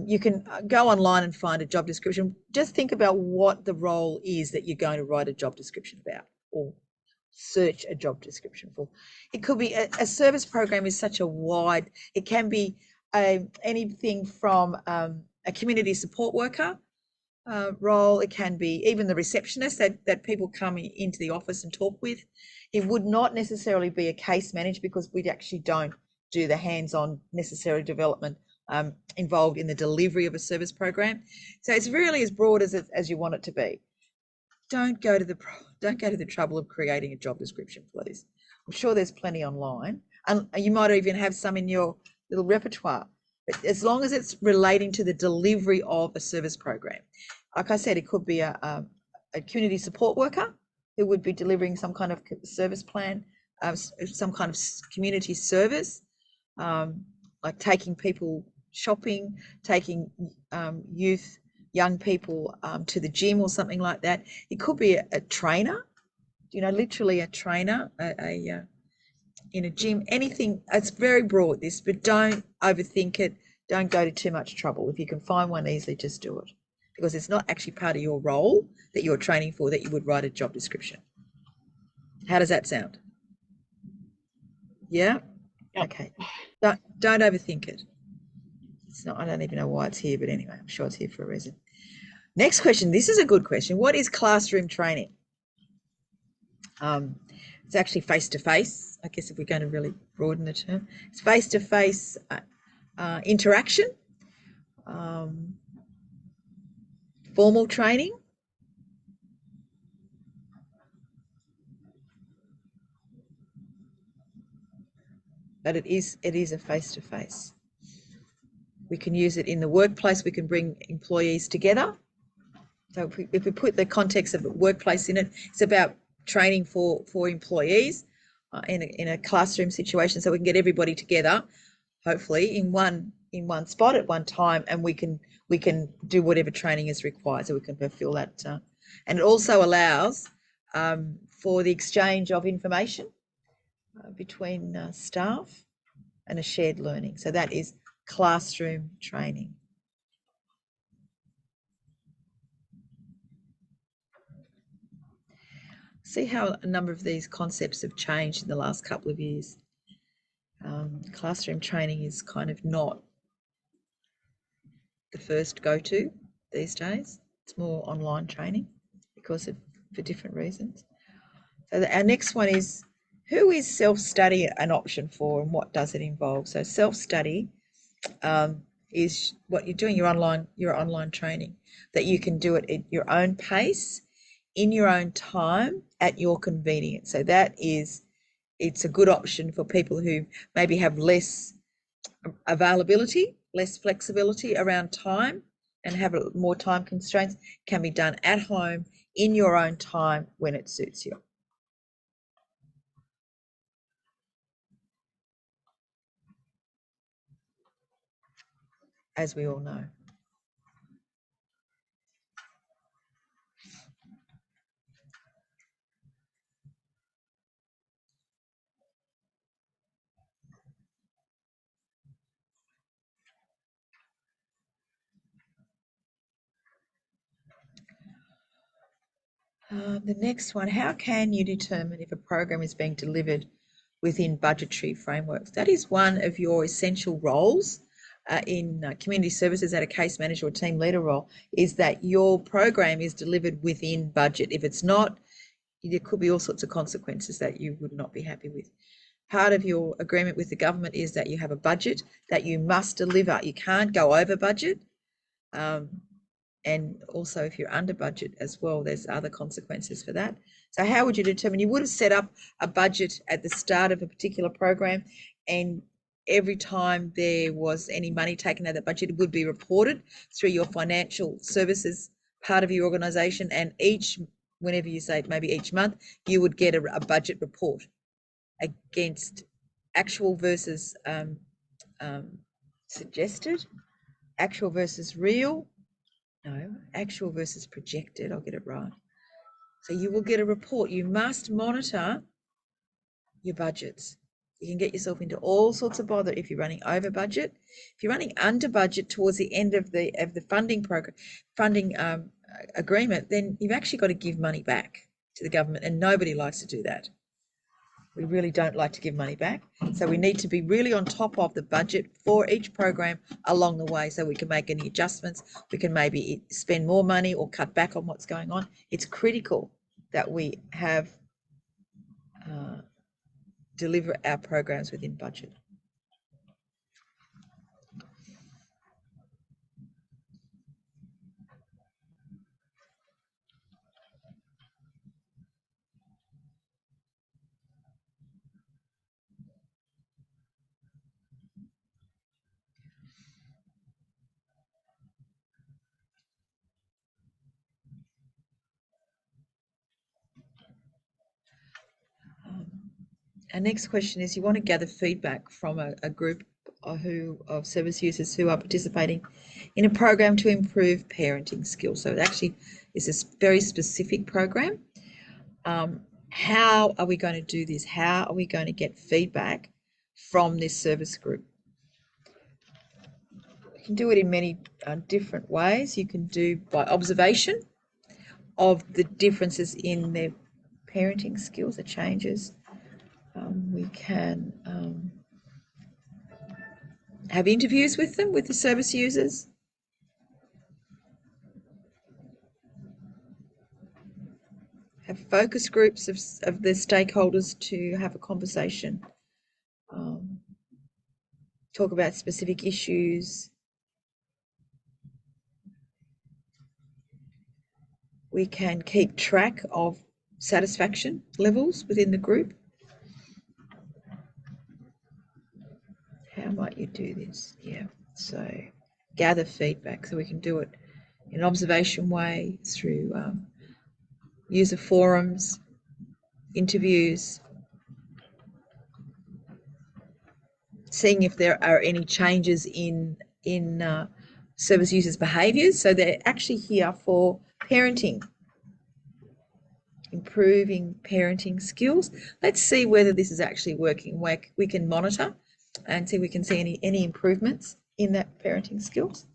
You can go online and find a job description. Just think about what the role is that you're going to write a job description about, or search a job description for. It could be a service program is such a wide, it can be anything from a community support worker role. It can be even the receptionist that people come into the office and talk with. It would not necessarily be a case manager, because we actually don't do the hands-on necessary development involved in the delivery of a service program. So it's really as broad as you want it to be. Don't go to the trouble of creating a job description, please. I'm sure there's plenty online, and you might even have some in your little repertoire. But as long as it's relating to the delivery of a service program, like I said, it could be a community support worker who would be delivering some kind of service plan, some kind of community service, like taking people shopping, taking young people to the gym or something like that. It could be a trainer, literally a trainer, in a gym, anything. It's very broad, this, but don't overthink it. Don't go to too much trouble. If you can find one easily, just do it, because it's not actually part of your role that you're training for that you would write a job description. How does that sound? Yeah? Yep. Okay. Don't overthink it. It's not, I don't even know why it's here, but anyway, I'm sure it's here for a reason. Next question. This is a good question. What is classroom training? It's actually face-to-face. I guess if we're going to really broaden the term, it's face-to-face interaction, formal training, but it is a face-to-face. We can use it in the workplace. We can bring employees together. So if we put the context of the workplace in it, it's about training for employees in a classroom situation, so we can get everybody together, hopefully in one spot at one time, and we can do whatever training is required, so we can fulfill that. And it also allows for the exchange of information between staff and a shared learning. So that is classroom training. See how a number of these concepts have changed in the last couple of years. Classroom training is kind of not the first go-to these days. It's more online training for different reasons. So our next one is, who is self-study an option for, and what does it involve? So self-study is what you're doing, your online training, that you can do it at your own pace, in your own time, at your convenience. So it's a good option for people who maybe have less availability, less flexibility around time, and have more time constraints. Can be done at home in your own time when it suits you. As we all know. The next one, how can you determine if a program is being delivered within budgetary frameworks? That is one of your essential roles in community services at a case manager or team leader role, is that your program is delivered within budget. If it's not, there could be all sorts of consequences that you would not be happy with. Part of your agreement with the government is that you have a budget that you must deliver. You can't go over budget. And also if you're under budget as well, there's other consequences for that. So how would you determine? You would have set up a budget at the start of a particular program, and every time there was any money taken out of that budget, it would be reported through your financial services part of your organisation, and whenever you say maybe each month, you would get a budget report against actual versus suggested, actual versus real. No, actual versus projected, I'll get it right. So you will get a report. You must monitor your budgets. You can get yourself into all sorts of bother if you're running over budget. If you're running under budget towards the end of the funding program, agreement, then you've actually got to give money back to the government, and nobody likes to do that. We really don't like to give money back. So we need to be really on top of the budget for each program along the way, so we can make any adjustments. We can maybe spend more money or cut back on what's going on. It's critical that we have deliver our programs within budget. Our next question is, you want to gather feedback from a group of service users who are participating in a program to improve parenting skills. So it actually is a very specific program. How are we going to do this? How are we going to get feedback from this service group? You can do it in many different ways. You can do by observation of the differences in their parenting skills, the changes. We can have interviews with them, with the service users. Have focus groups of the stakeholders to have a conversation. Talk about specific issues. We can keep track of satisfaction levels within the group. How might you do this? Yeah, so gather feedback. So we can do it in an observation way through user forums, interviews, seeing if there are any changes in service users' behaviours. So they're actually here for parenting, improving parenting skills. Let's see whether this is actually working. We can monitor and see if we can see any improvements in that parenting skills.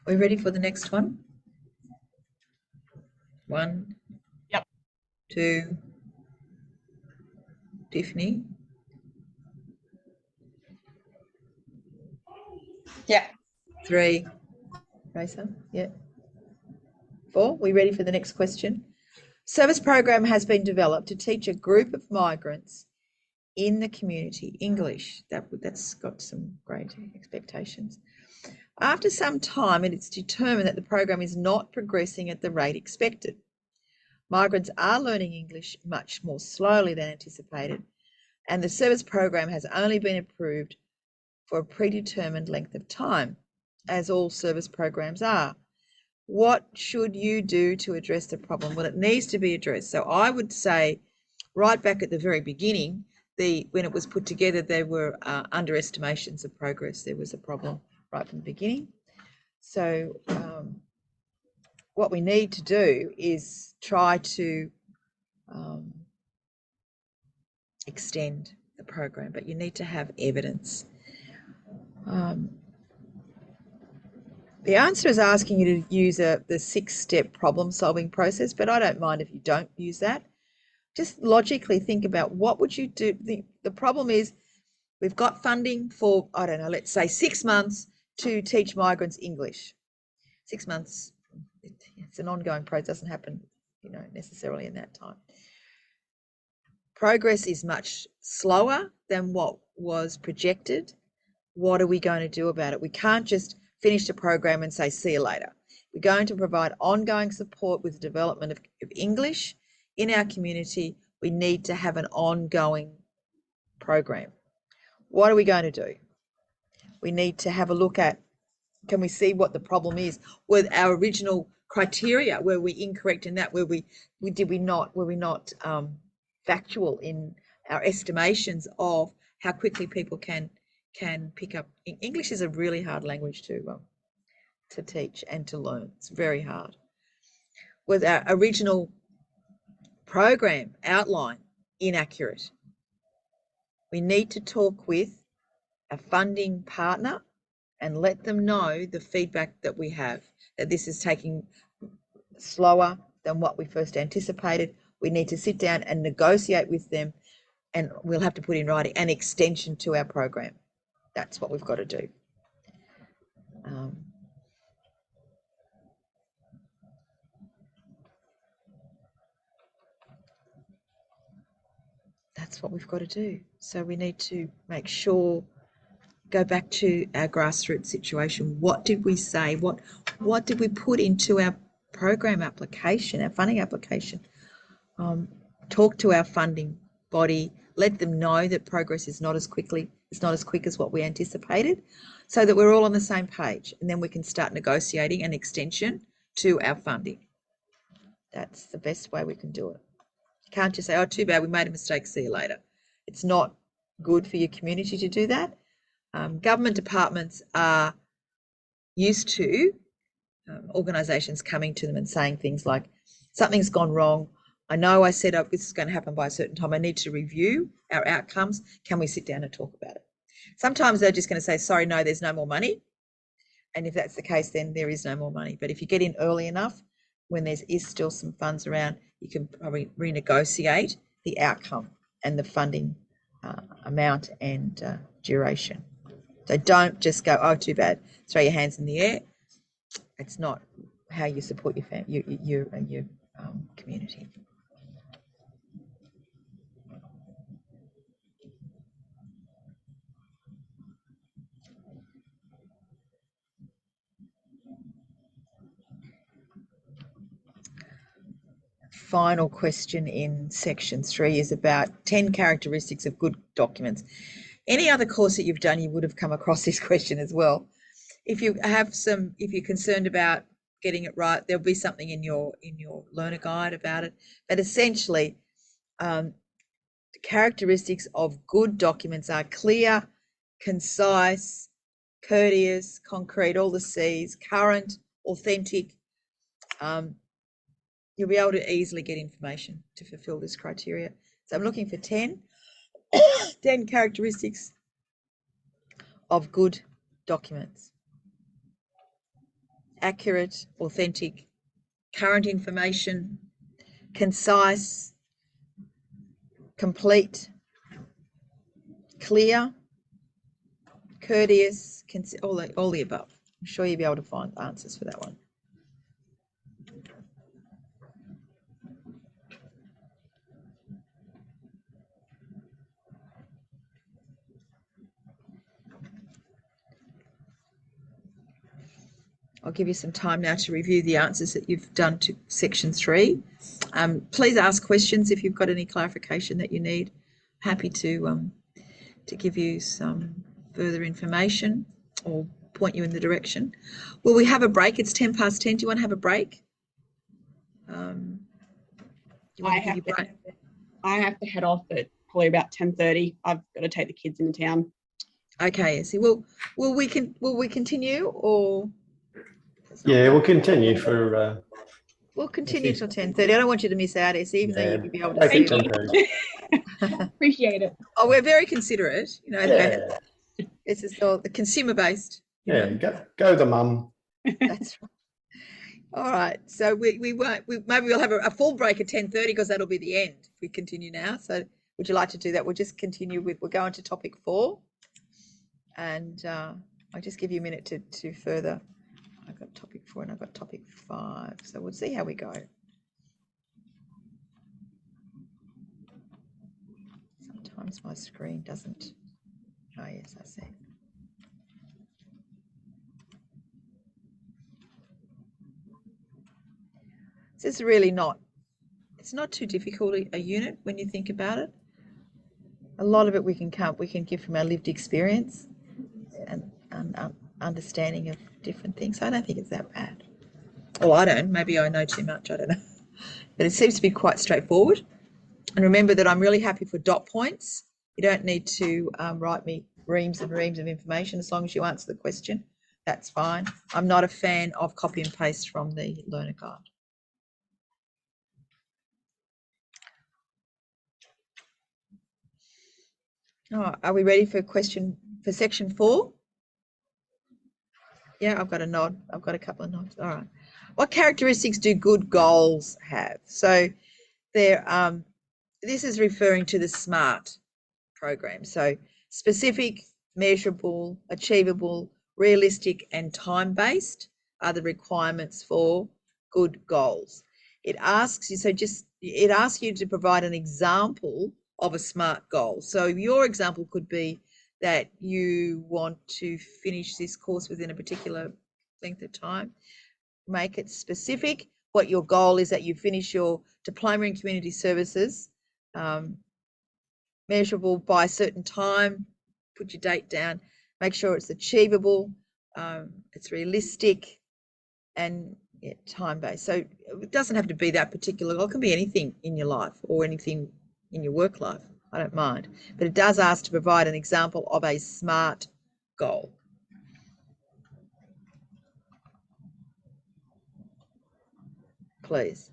Are we ready for the next one? 1. Yep. 2. Tiffany. Yeah. 3. Raisa. Yeah. 4. We ready for the next question? Service program has been developed to teach a group of migrants in the community English. That's got some great expectations. After some time, it's determined that the program is not progressing at the rate expected. Migrants are learning English much more slowly than anticipated, and the service program has only been approved for a predetermined length of time, as all service programs are. What should you do to address the problem? Well, it needs to be addressed. So I would say right back at the very beginning, when it was put together, there were underestimations of progress. There was a problem right from the beginning. So what we need to do is try to extend the program, but you need to have evidence. The answer is asking you to use the 6-step problem-solving process, but I don't mind if you don't use that. Just logically think about what would you do. The problem is we've got funding for, I don't know, let's say 6 months to teach migrants English. 6 months, it's an ongoing process, doesn't happen, necessarily in that time. Progress is much slower than what was projected. What are we going to do about it? We can't just finish the program and say, see you later. We're going to provide ongoing support with the development of English in our community. We need to have an ongoing program. What are we going to do? We need to have a look at, can we see what the problem is with our original criteria? Were we incorrect in that? Were we not factual in our estimations of how quickly people can pick up? English is a really hard language to teach and to learn. It's very hard. Was our original program outline inaccurate? We need to talk with a funding partner and let them know the feedback that we have, that this is taking slower than what we first anticipated. We need to sit down and negotiate with them, and we'll have to put in writing an extension to our program. That's what we've got to do. That's what we've got to do. So we need to make sure, go back to our grassroots situation. What did we say? What did we put into our program application, our funding application? Talk to our funding body, let them know that progress is not as quick as what we anticipated, so that we're all on the same page, and then we can start negotiating an extension to our funding. That's the best way we can do it. You can't just say, oh, too bad, we made a mistake, see you later. It's not good for your community to do that. Government departments are used to organisations coming to them and saying things like, something's gone wrong. I know I said this is going to happen by a certain time. I need to review our outcomes. Can we sit down and talk about it? Sometimes they're just going to say, sorry, no, there's no more money. And if that's the case, then there is no more money. But if you get in early enough, when there is still some funds around, you can probably renegotiate the outcome and the funding amount and duration. So don't just go, oh, too bad, throw your hands in the air. It's not how you support your family, your community. Final question in section 3 is about 10 characteristics of good documents. Any other course that you've done, you would have come across this question as well. If you're concerned about getting it right, there'll be something in your learner guide about it. But essentially, the characteristics of good documents are clear, concise, courteous, concrete, all the C's, current, authentic. You'll be able to easily get information to fulfill this criteria. So I'm looking for 10 characteristics of good documents. Accurate, authentic, current information, concise, complete, clear, courteous, all the above. I'm sure you'll be able to find answers for that one. I'll give you some time now to review the answers that you've done to section 3. Please ask questions if you've got any clarification that you need. Happy to give you some further information or point you in the direction. Will we have a break? It's 10 past 10. Do you want to have a break? I have to head off at probably about 10:30. I've got to take the kids into town. Okay, so will we continue or? Yeah, we'll continue for. We'll continue till 10:30. I don't want you to miss out, Essie, even though you'd be able to Thank see you. Appreciate it. Oh, we're very considerate. Yeah. This is all the consumer based. Yeah, go the mum. That's right. All right. So maybe we'll have a full break at 10:30 because that'll be the end if we continue now. So would you like to do that? We'll just continue we'll go on to topic 4. And I'll just give you a minute to further I've got topic 4 and I've got topic 5. So we'll see how we go. Sometimes my screen doesn't. Oh, yes, I see. This is really not, it's not too difficult a unit when you think about it. A lot of it we can give from our lived experience and understanding of different things. I don't think it's that bad. Well, I don't. Maybe I know too much. I don't know. But it seems to be quite straightforward. And remember that I'm really happy for dot points. You don't need to write me reams and reams of information. As long as you answer the question, that's fine. I'm not a fan of copy and paste from the learner guide. Oh, are we ready for section 4? Yeah, I've got a nod. I've got a couple of nods. All right. What characteristics do good goals have? So they're this is referring to the SMART program. So specific, measurable, achievable, realistic, and time-based are the requirements for good goals. It asks you, it asks you to provide an example of a SMART goal. So your example could be that you want to finish this course within a particular length of time. Make it specific. What your goal is that you finish your diploma in community services, measurable by a certain time. Put your date down. Make sure it's achievable, it's realistic, and time-based. So it doesn't have to be that particular goal. It can be anything in your life or anything in your work life. I don't mind. But it does ask to provide an example of a SMART goal. Please.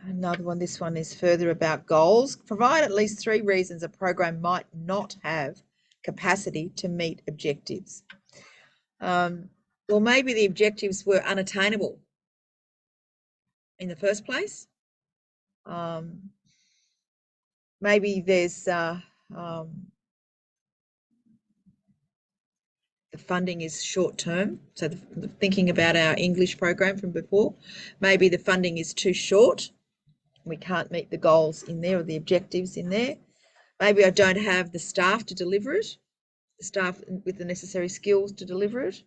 Another one, this one is further about goals. Provide at least 3 reasons a program might not have capacity to meet objectives. Well, maybe the objectives were unattainable in the first place. Maybe there's the funding is short term. So thinking about our English program from before, maybe the funding is too short. We can't meet the goals in there or the objectives in there. Maybe I don't have the staff to deliver it, the staff with the necessary skills to deliver it.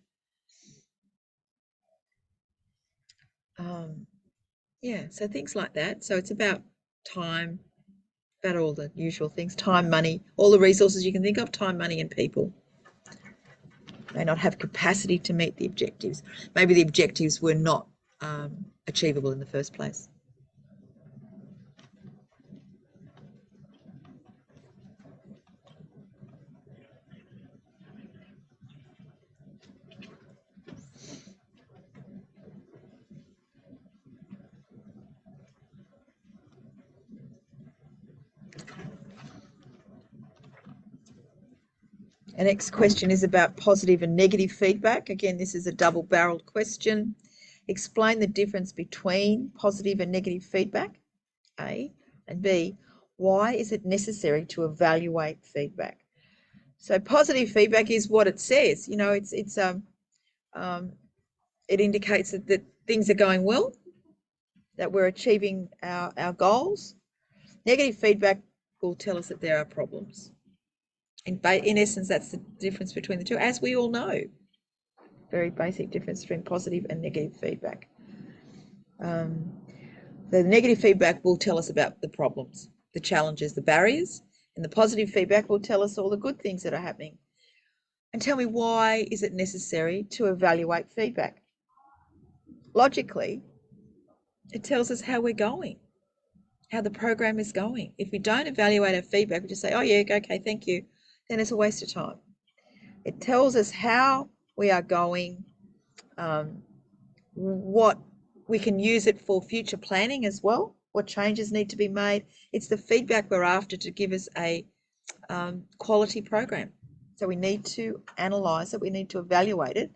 Yeah, so things like that. So it's about time, about all the usual things, time, money, all the resources you can think of, time, money, and people. May not have capacity to meet the objectives. Maybe the objectives were not achievable in the first place. The next question is about positive and negative feedback. Again, this is a double-barreled question. Explain the difference between positive and negative feedback, A, and B, why is it necessary to evaluate feedback? So positive feedback is what it says. You know, it indicates that things are going well, that we're achieving our goals. Negative feedback will tell us that there are problems. In essence, that's the difference between the two, as we all know. Very basic difference between positive and negative feedback. The negative feedback will tell us about the problems, the challenges, the barriers, and the positive feedback will tell us all the good things that are happening. And tell me, why is it necessary to evaluate feedback? Logically, it tells us how we're going, how the program is going. If we don't evaluate our feedback, we just say, oh yeah, okay, thank you, then it's a waste of time. It tells us how we are going, what we can use it for future planning as well, what changes need to be made. It's the feedback we're after to give us a quality program. So we need to analyse it, we need to evaluate it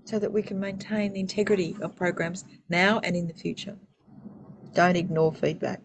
so that we can maintain the integrity of programs now and in the future. Don't ignore feedback.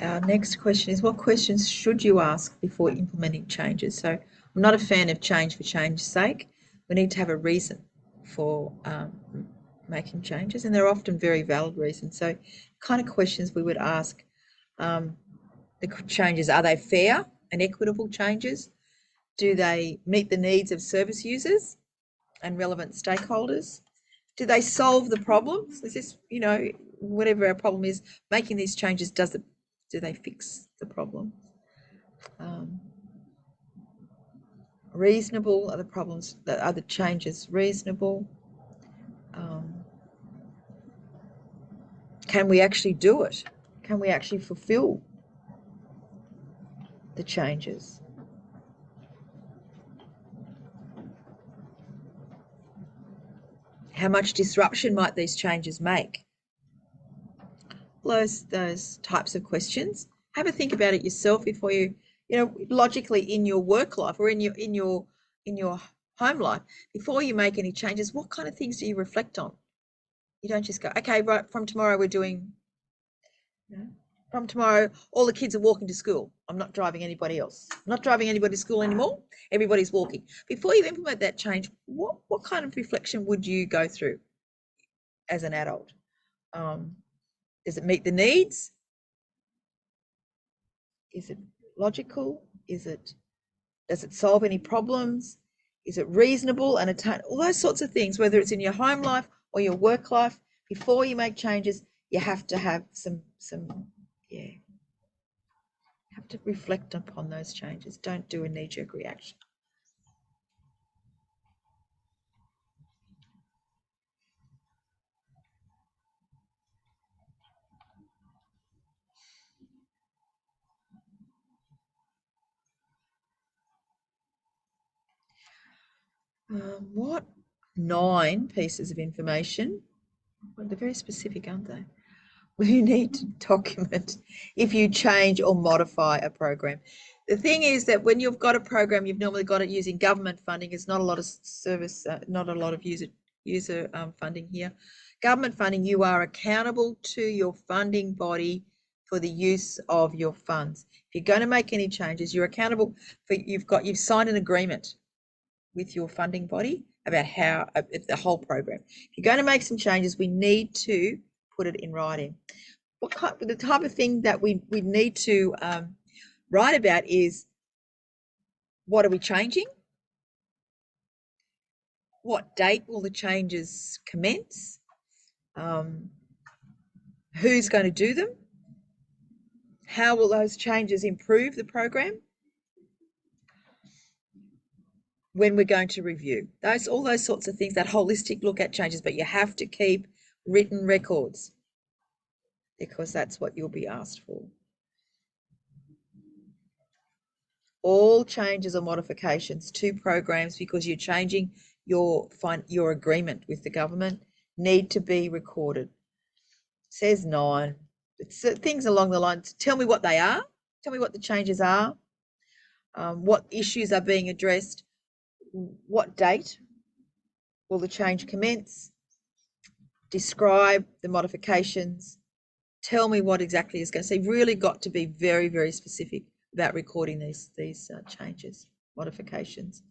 our next question is, what questions should you ask before implementing changes? So I'm not a fan of change for change's sake. We need to have a reason for making changes, and they're often very valid reasons. So kind of questions we would ask, the changes, are they fair and equitable changes? Do they meet the needs of service users and relevant stakeholders? Do they solve the problems? Is this, whatever our problem is, making these changes, do they fix the problem? Reasonable, are the changes reasonable? Can we actually do it? Can we actually fulfill the changes? How much disruption might these changes make? Those types of questions. Have a think about it yourself before you, logically in your work life or in your home life, before you make any changes. What kind of things do you reflect on? You don't just go, okay, right, from tomorrow from tomorrow all the kids are walking to school. I'm not driving anybody else. I'm not driving anybody to school anymore. Everybody's walking. Before you implement that change, what kind of reflection would you go through as an adult? Does it meet the needs? Is it logical? Does it solve any problems? Is it reasonable and all those sorts of things, whether it's in your home life or your work life? Before you make changes, you have to have you have to reflect upon those changes. Don't do a knee-jerk reaction. What 9 pieces of information? Well, they're very specific, aren't they? Will you need to document if you change or modify a program? The thing is that when you've got a program, you've normally got it using government funding. There's not a lot of not a lot of user funding here. Government funding, you are accountable to your funding body for the use of your funds. If you're going to make any changes, you're accountable for. You've signed an agreement with your funding body about how the whole program. If you're going to make some changes, we need to put it in writing. The type of thing that we need to write about is, what are we changing? What date will the changes commence? Who's going to do them? How will those changes improve the program? When we're going to review all those sorts of things, that holistic look at changes, but you have to keep written records because that's what you'll be asked for. All changes or modifications to programs, because you're changing your agreement with the government, need to be recorded. It says 9. It's things along the lines. Tell me what they are. Tell me what the changes are. What issues are being addressed. What date will the change commence? Describe the modifications. Tell me what exactly is going to. So you've really got to be very, very specific about recording these changes, modifications.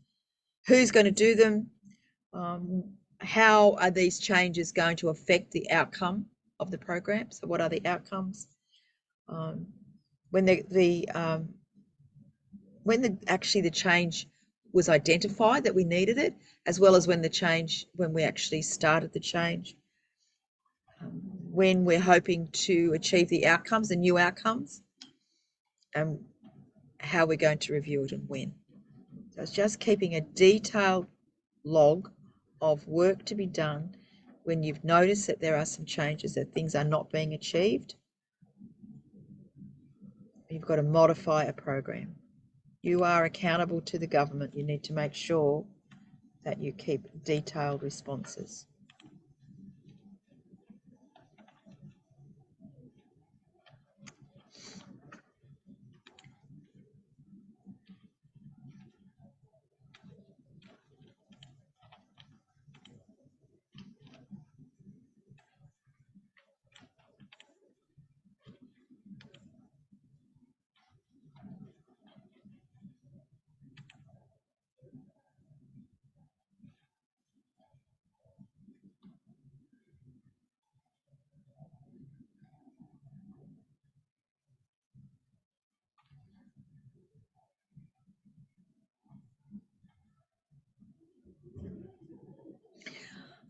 Who's going to do them? How are these changes going to affect the outcome of the program? So what are the outcomes? When actually the change was identified that we needed it, as well as when we actually started the change, when we're hoping to achieve the outcomes, the new outcomes, and how we're going to review it and when. So it's just keeping a detailed log of work to be done when you've noticed that there are some changes, that things are not being achieved. You've got to modify a program. You are accountable to the government. You need to make sure that you keep detailed responses.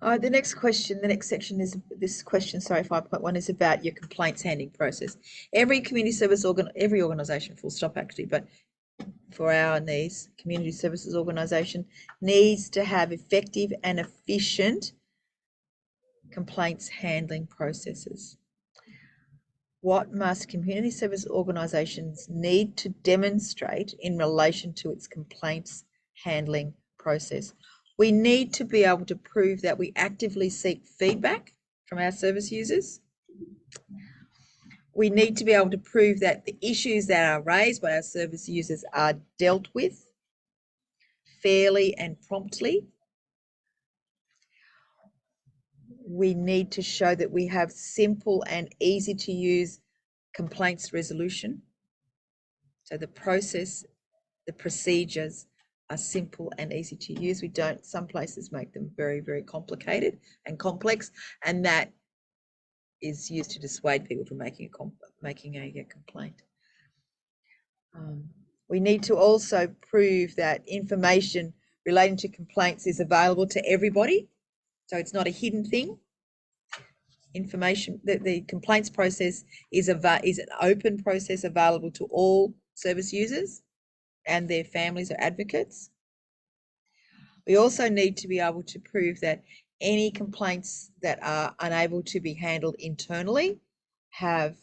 The next question, the next section is this question, sorry, 5.1 is about your complaints handling process. Every community service every organisation, full stop actually, but for our needs, community services organisation needs to have effective and efficient complaints handling processes. What must community service organisations need to demonstrate in relation to its complaints handling process? We need to be able to prove that we actively seek feedback from our service users. We need to be able to prove that the issues that are raised by our service users are dealt with fairly and promptly. We need to show that we have simple and easy to use complaints resolution. So the process, the procedures are simple and easy to use. We don't, some places make them very, very complicated and complex, and that is used to dissuade people from making a complaint. We need to also prove that information relating to complaints is available to everybody. So it's not a hidden thing. Information, the complaints process is an open process available to all service users and their families or advocates. We also need to be able to prove that any complaints that are unable to be handled internally have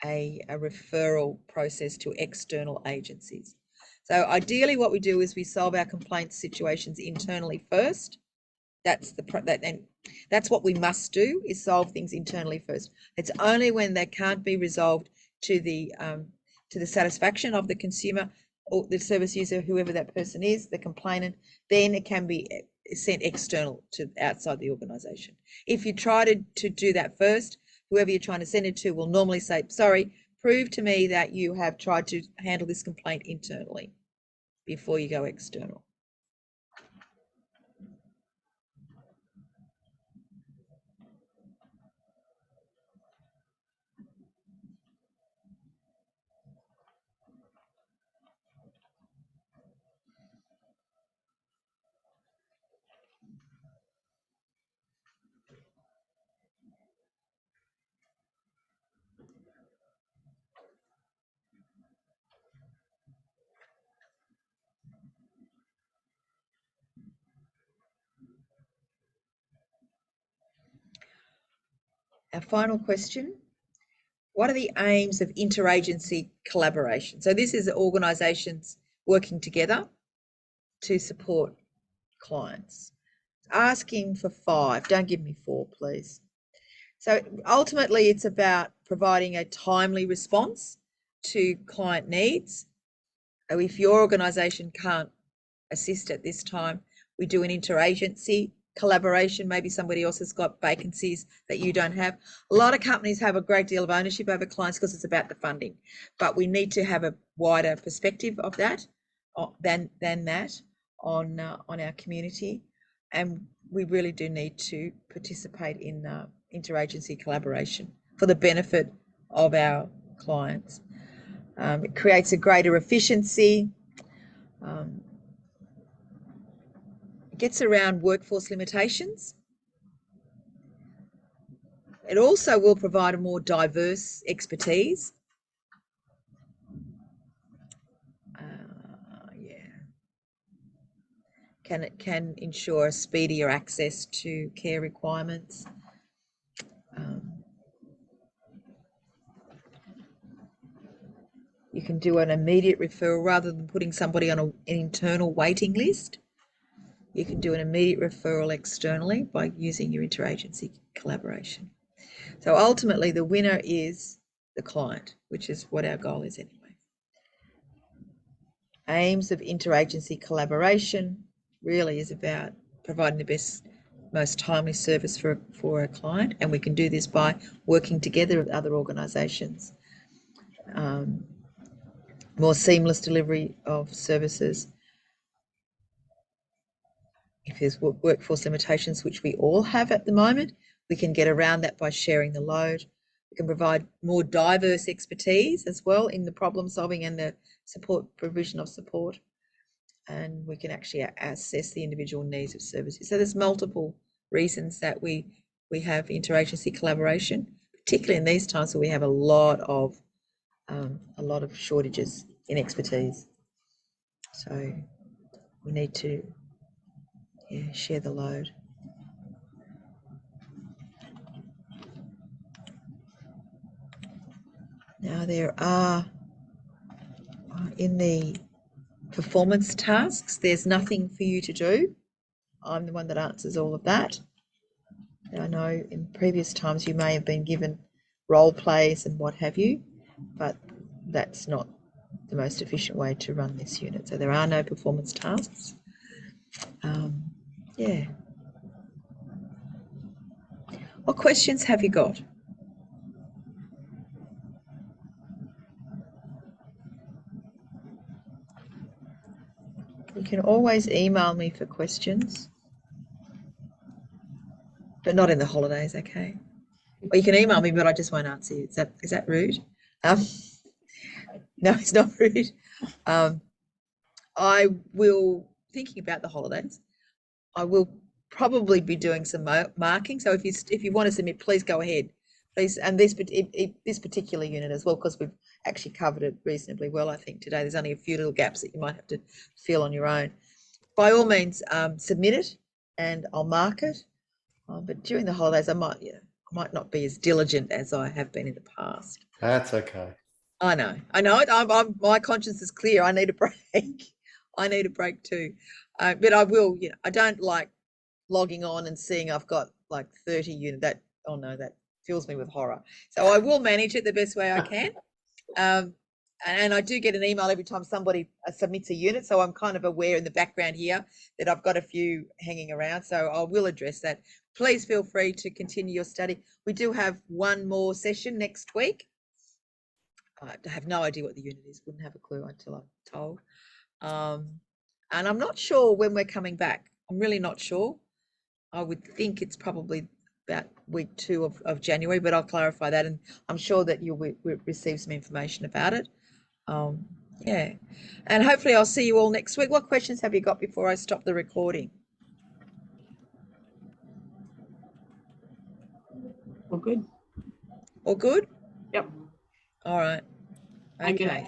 a referral process to external agencies. So ideally what we do is we solve our complaints situations internally first. That's what we must do, is solve things internally first. It's only when they can't be resolved to the satisfaction of the consumer or the service user, whoever that person is, the complainant, then it can be sent external to outside the organisation. If you try to do that first, whoever you're trying to send it to will normally say, sorry, prove to me that you have tried to handle this complaint internally before you go external. Our final question, what are the aims of interagency collaboration? So this is organisations working together to support clients. Asking for 5, don't give me 4, please. So ultimately it's about providing a timely response to client needs. If your organisation can't assist at this time, we do an interagency collaboration. Maybe somebody else has got vacancies that you don't have. A lot of companies have a great deal of ownership over clients because it's about the funding, but we need to have a wider perspective of that than that on our community, and we really do need to participate in interagency collaboration for the benefit of our clients. It creates a greater efficiency. It gets around workforce limitations. It also will provide a more diverse expertise. It can ensure speedier access to care requirements. You can do an immediate referral rather than putting somebody on an internal waiting list. You can do an immediate referral externally by using your interagency collaboration. So ultimately the winner is the client, which is what our goal is anyway. Aims of interagency collaboration really is about providing the best, most timely service for a client, and we can do this by working together with other organisations. More seamless delivery of services. If there's workforce limitations, which we all have at the moment, we can get around that by sharing the load. We can provide more diverse expertise as well in the problem solving and the provision of support. And we can actually assess the individual needs of services. So there's multiple reasons that we have interagency collaboration, particularly in these times where we have a lot of shortages in expertise. So we need to share the load. Now there are, in the performance tasks, there's nothing for you to do. I'm the one that answers all of that. I know in previous times you may have been given role plays and what have you, but that's not the most efficient way to run this unit. So there are no performance tasks. Yeah. What questions have you got? You can always email me for questions, but not in the holidays, okay? Or you can email me, but I just won't answer you. Is that rude? No, it's not rude. I will, thinking about the holidays, I will probably be doing some marking. So if you want to submit, please go ahead, please. And this particular unit as well, because we've actually covered it reasonably well, I think, today. There's only a few little gaps that you might have to fill on your own. By all means, submit it, and I'll mark it. But during the holidays, I might not be as diligent as I have been in the past. That's okay. I know it. My conscience is clear. I need a break. I need a break too. But I will, I don't like logging on and seeing I've got like 30 units. That fills me with horror. So I will manage it the best way I can. And I do get an email every time somebody submits a unit. So I'm kind of aware in the background here that I've got a few hanging around. So I will address that. Please feel free to continue your study. We do have one more session next week. I have no idea what the unit is. Wouldn't have a clue until I'm told. And I'm not sure when we're coming back. I'm really not sure. I would think it's probably about week 2 of January, but I'll clarify that. And I'm sure that you'll receive some information about it. Yeah. And hopefully I'll see you all next week. What questions have you got before I stop the recording? All good. All good? Yep. All right. Okay.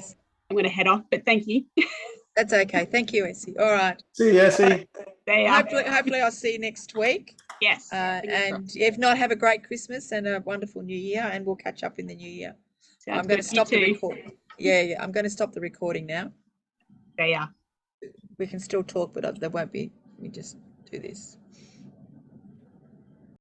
I'm gonna head off, but thank you. That's okay. Thank you, Essie. All right. See you, Essie. Hopefully I'll see you next week. Yes. And if not, have a great Christmas and a wonderful New Year, and we'll catch up in the New Year. I'm going to stop the recording. Yeah, I'm going to stop the recording now. Yeah. We can still talk, but there won't be. Let me just do this.